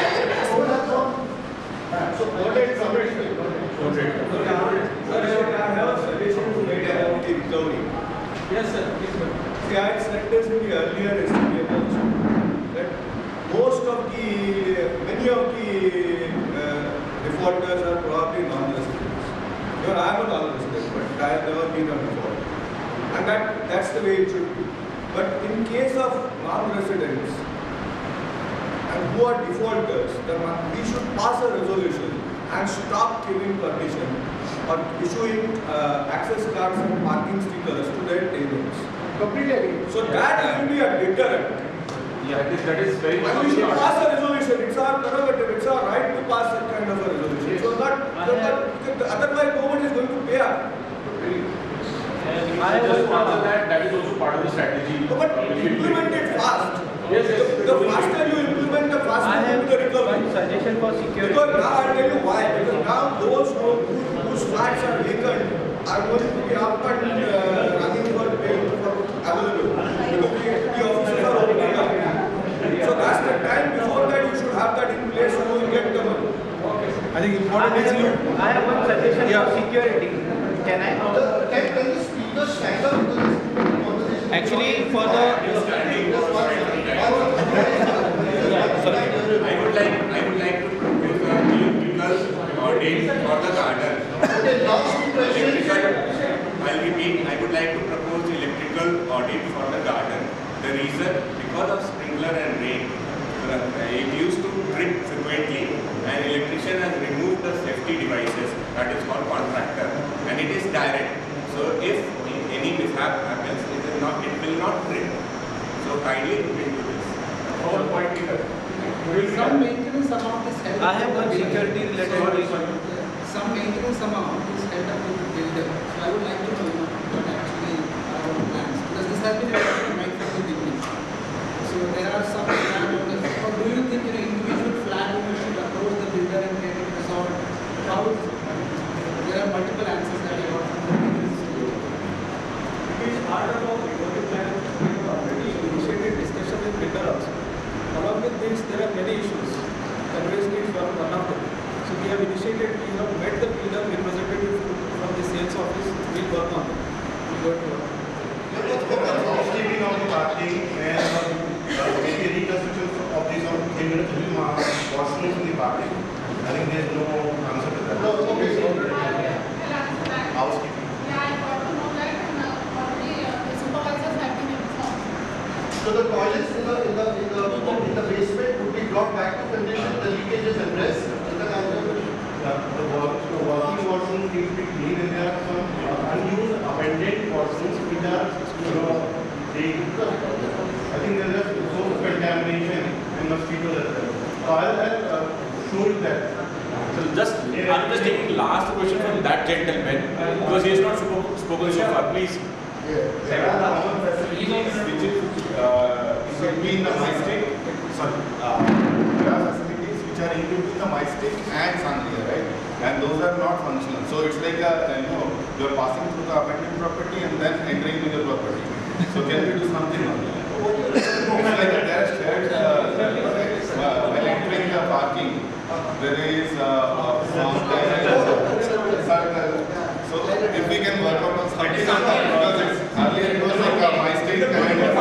So what is somebody? I have a suggestion to make about the recovery. Yes, sir. See, I had said this in the earlier SGBM also, that many of the defaulters are probably non-residents. Even I am a non-resident, but I have never been a defaulter. And that's the way it should be. But in case of non-residents and who are defaulters, we should pass a resolution and stop giving permission or issuing access cards and parking stickers to their tenants. Completely agree. So that will be a deterrent. Yeah, that is very And we should pass a resolution. It's our prerogative. It's our right to pass that kind of a resolution. So otherwise nobody is going to pay up. That is also part of the strategy. But implement it fast. Yes. The faster you implement, the faster you will the recovery. Suggestion for security. Because now I'll tell you why. Because now those whose flats are vacant are going to be up and running for paying for available. Because the offices are opening up. So that's the time. Before that, you should have that in place so you get the money. I think important is you. I have one suggestion for security. Can I? Can the speaker stand up because this conversation? Actually, for the I would like to propose a electrical audit for the garden. Okay, last two questions. I'll repeat. I would like to propose electrical audit for the garden. The reason, because of sprinkler and rain, it used to drip frequently, and electrician has removed the safety devices. That is called contractor, and it is direct. So if any mishap happens, it will not drip. So kindly look into this. Our point here. Some maintenance amount is held I have one security related. Some maintenance amount is held up with the builder. So I would like to know what actually are our plans, because this has been right from the beginning. So there are some plan owners, or do you think individual flat owners should approach the builder and get it resolved? How there are multiple answers that I got from the builders. It is part of our recovery plan. We have already initiated discussion with builder also. Along with this, there are many issues. Conveyance needs one of them. So we have initiated, we have met the builder representative from the sales office. We'll work on it. We'll go to work. Housekeeping of the parking and maybe reconstruction of these washrooms in the parking. I think there is no answer to that. Housekeeping. Yeah, I got to know that and already the supervisors have been informed. So the toilets in the basement would be brought back to condition, the leakages addressed. The working portions need to be clean, and there are some unused abandoned portions which are, I think there is so much contamination and mosquitoes as well. So I'll show you that. So I'm just taking last question from that gentleman because he has not spoken so far. Please. There are common facilities which is between the MyStick. Sorry. There are facilities which are in between the MyStick and Sangria, right? And those are not functional. So it's like you're passing through the abandoned property and then entering into the property. So can we do something on that? It's like there are shared while entering the parking. There is so if we can work out on something, because it's earlier it was like my state kind of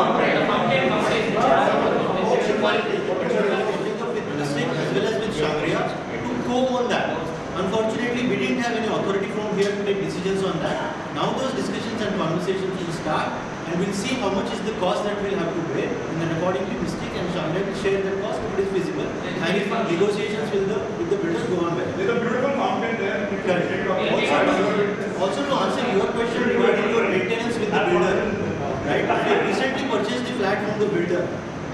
as well as with Sangria to co-own that. Unfortunately, we didn't have any authority from here to take decisions on that. Now those discussions and conversations will start, and we'll see how much is the cost that we'll have to bear, and then accordingly Mystic and Sangria will share that cost if it is feasible. And if negotiations with the builders go on well. There's a beautiful fountain there. Also to answer your question regarding your maintenance with the builder, right? We recently purchased the flat from the builder,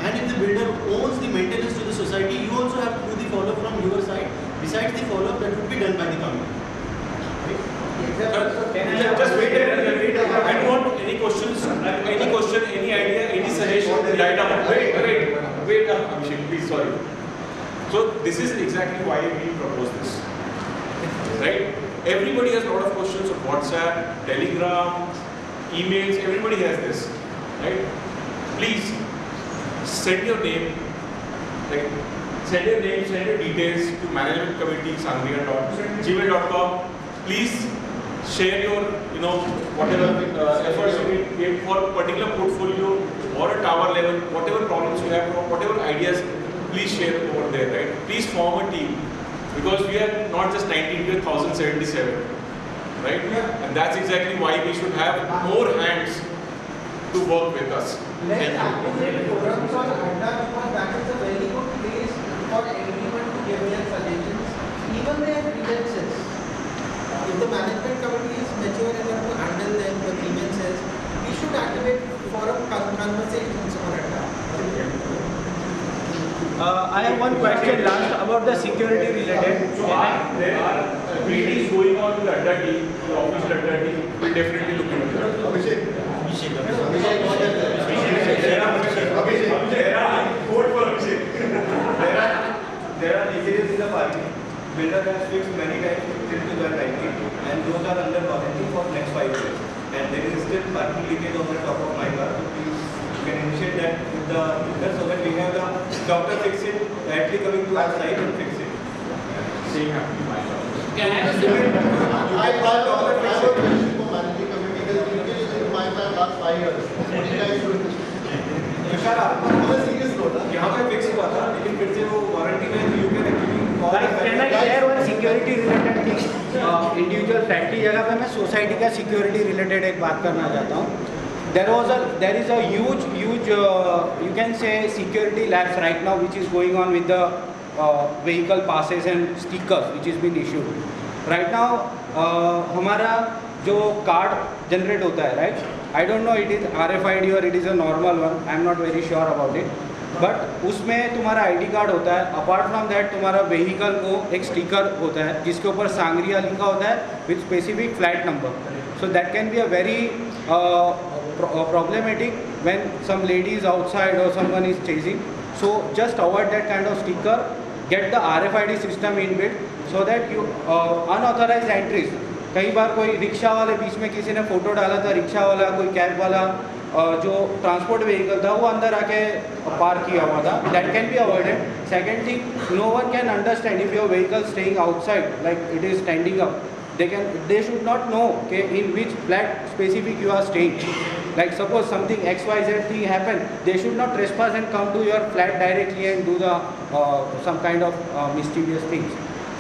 and if the builder owns the maintenance to the society, you also have to do the follow-up from your side. Besides the follow-up that would be done by the committee. Just wait a minute. I don't want any questions, any idea, any suggestion. Wait, Abhishek, please, sorry. So this is exactly why we propose this, right? Everybody has a lot of questions on WhatsApp, Telegram, emails. Everybody has this, right? Please send your name, right? Send your name, send your details to management committee sangria.gmail.com. Please share your, whatever efforts you make for particular portfolio or a tower level, whatever problems you have, whatever ideas, please share over there, right? Please form a team because we are not just 19, we are 1077, right? And that's exactly why we should have more hands to work with us. Let's activate programs on Adda because that is a very good place for everyone to give their suggestions, even their grievances. If the management committee is mature enough to handle them, the grievances, we should activate forum conversations on Adda. I have one question last about the security related. So there are meetings going on with the Adda team, the official Adda team. We'll definitely look into that. There are leakages in the parking. Builder has fixed many times till 2019, and those are under warranty for next 5 years. And there is still parking leakage on the top of my car. So please, you can initiate that with the builder so that we have the doctor fix it, directly coming to our site and fix it. Same happening to my car. I have a question for managing committee. There's leakage in my car last 5 years. What do you guys do? यहाँ पे fix हुआ था लेकिन फिर से वो warranty में you can actually Can I share one security related thing? Individual flat की जगह पे मैं सोसाइटी का security related एक बात करना चाहता हूँ. There is a huge you can say security lapse right now which is going on with the vehicle passes and stickers which is been issued. Right now हमारा जो card generate होता है, right? I don't know it is RFID or it is a normal one. I am not very sure about it. But उसमें तुम्हारा ID card होता है. Apart from that तुम्हारा vehicle को एक स्टिकर होता है जिसके ऊपर सांगरिया लिखा होता है with specific flat number. So that can be a very problematic when some lady is outside or someone is chasing. So just avoid that kind of sticker. Get the RFID system inbuilt so that you unauthorized entries. कई बार कोई rickshaw वाले बीच में किसी ने photo डाला था, rickshaw वाला कोई कैब वाला जो ट्रांसपोर्ट व्हीकल था वो अंदर आके पार्क किया हुआ था. That can be avoided. Second thing, no one can understand if your vehicle staying outside like it is standing up. They should not know okay, in which flat specific you are staying. Like suppose something XYZ thing happened, they should not trespass and come to your flat directly and do the some kind of mischievous things.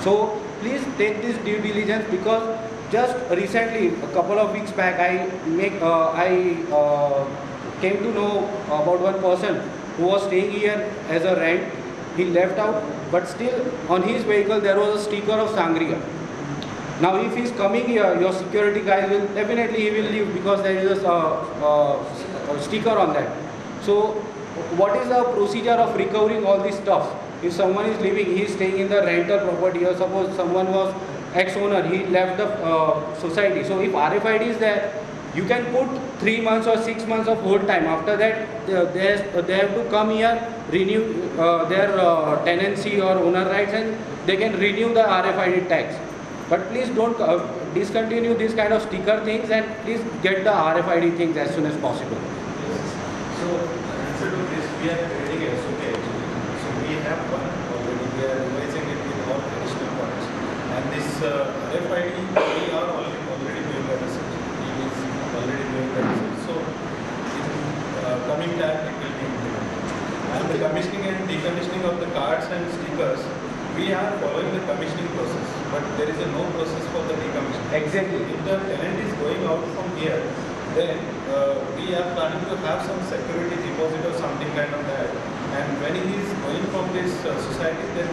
So please take this due diligence because just recently, a couple of weeks back, I came to know about one person who was staying here as a rent. He left out, but still on his vehicle there was a sticker of Sangria. Now if he's coming here, your security guy will definitely he will leave because there is a sticker on that. So what is the procedure of recovering all this stuff? If someone is living, he is staying in the rental property, or suppose someone was ex-owner, he left the society. So if RFID is there, you can put 3 months or 6 months of hold time. After that, they have to come here, renew their tenancy or owner rights, and they can renew the RFID tags. But please don't discontinue this kind of sticker things, and please get the RFID things as soon as possible. So, answer to this, we are creating a SOP actually. So, we have one already, we are revising it with all additional points. And this RFID, we are already doing the research. He is already doing the research. So, in coming time, it will be implemented. And the commissioning and decommissioning of the cards and stickers, we are following the commissioning process, but there is no process for the decommissioning. Exactly. If the tenant is going out from here, then we are planning to have some security deposit or something kind of that. And when he is going from this society, then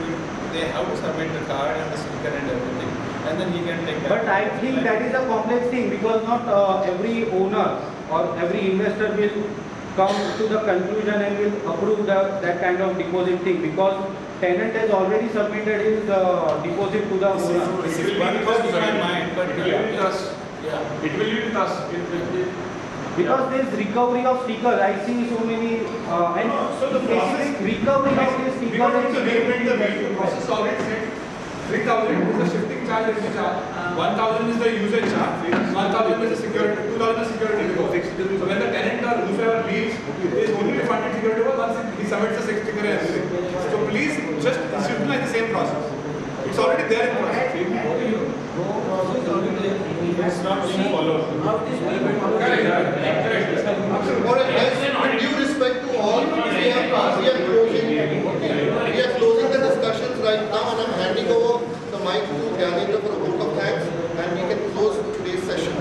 they have to submit the card and the sticker and everything, and then he can take that. But I think that is a complex thing, because not every owner or every investor will come to the conclusion and will approve that kind of deposit thing, because tenant has already submitted his deposit to the owner. This is one thought in my mind, but it will be with us. Yeah, it will be with us. Because this recovery of stickers, I see so many, and so the process recovery of these stickers. Because it's a reinvent the wheel. The process already said 3,000 is the shifting charge that we charge. 1,000 is the usage charge. 1,000 is the security. 2,000 is security deposit. So when the tenant or whoever leaves, he is only refunded security deposit once he submits the sticker and everything. So please just utilize the same process. It's already there in process. It's not being followed. With due respect to all, we are closing the discussions right now, and I'm handing over the mic to Gyanendra for a vote of thanks, and we can close today's session.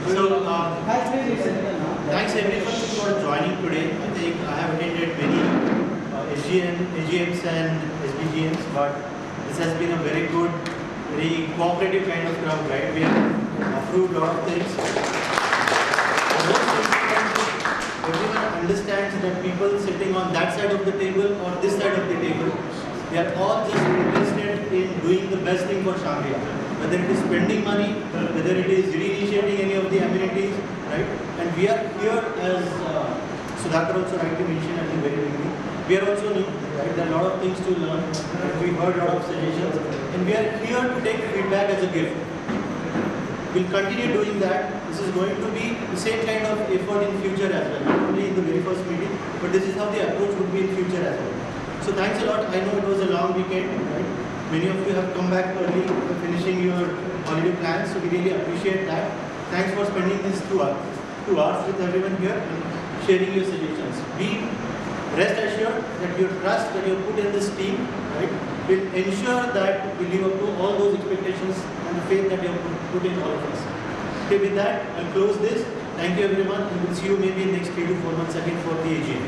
So, thanks everyone for joining today. I think I have attended many AGMs and SBGMs, but this has been a very good, very cooperative kind of crowd, right? We have approved a lot of things. Everyone understands that people sitting on that side of the table or this side of the table, they are all just interested in doing the best thing for Sangria. Whether it is spending money, whether it is reinitiating any of the amenities, right? And we are here as Sudhakar also rightly mentioned at the very beginning. We are also new, right? There are a lot of things to learn. We heard a lot of suggestions, and we are here to take feedback as a gift. We'll continue doing that. This is going to be the same kind of effort in future as well, not only in the very first meeting, but this is how the approach would be in future as well. So thanks a lot. I know it was a long weekend, right? Many of you have come back early, finishing your holiday plans, so we really appreciate that. Thanks for spending these 2 hours with everyone here and sharing your suggestions. Rest assured that your trust that you have put in this team, right, will ensure that we live up to all those expectations and the faith that you have put in all of us. Okay, with that, I'll close this. Thank you everyone, and we'll see you maybe in next 3 to 4 months again for the AGM.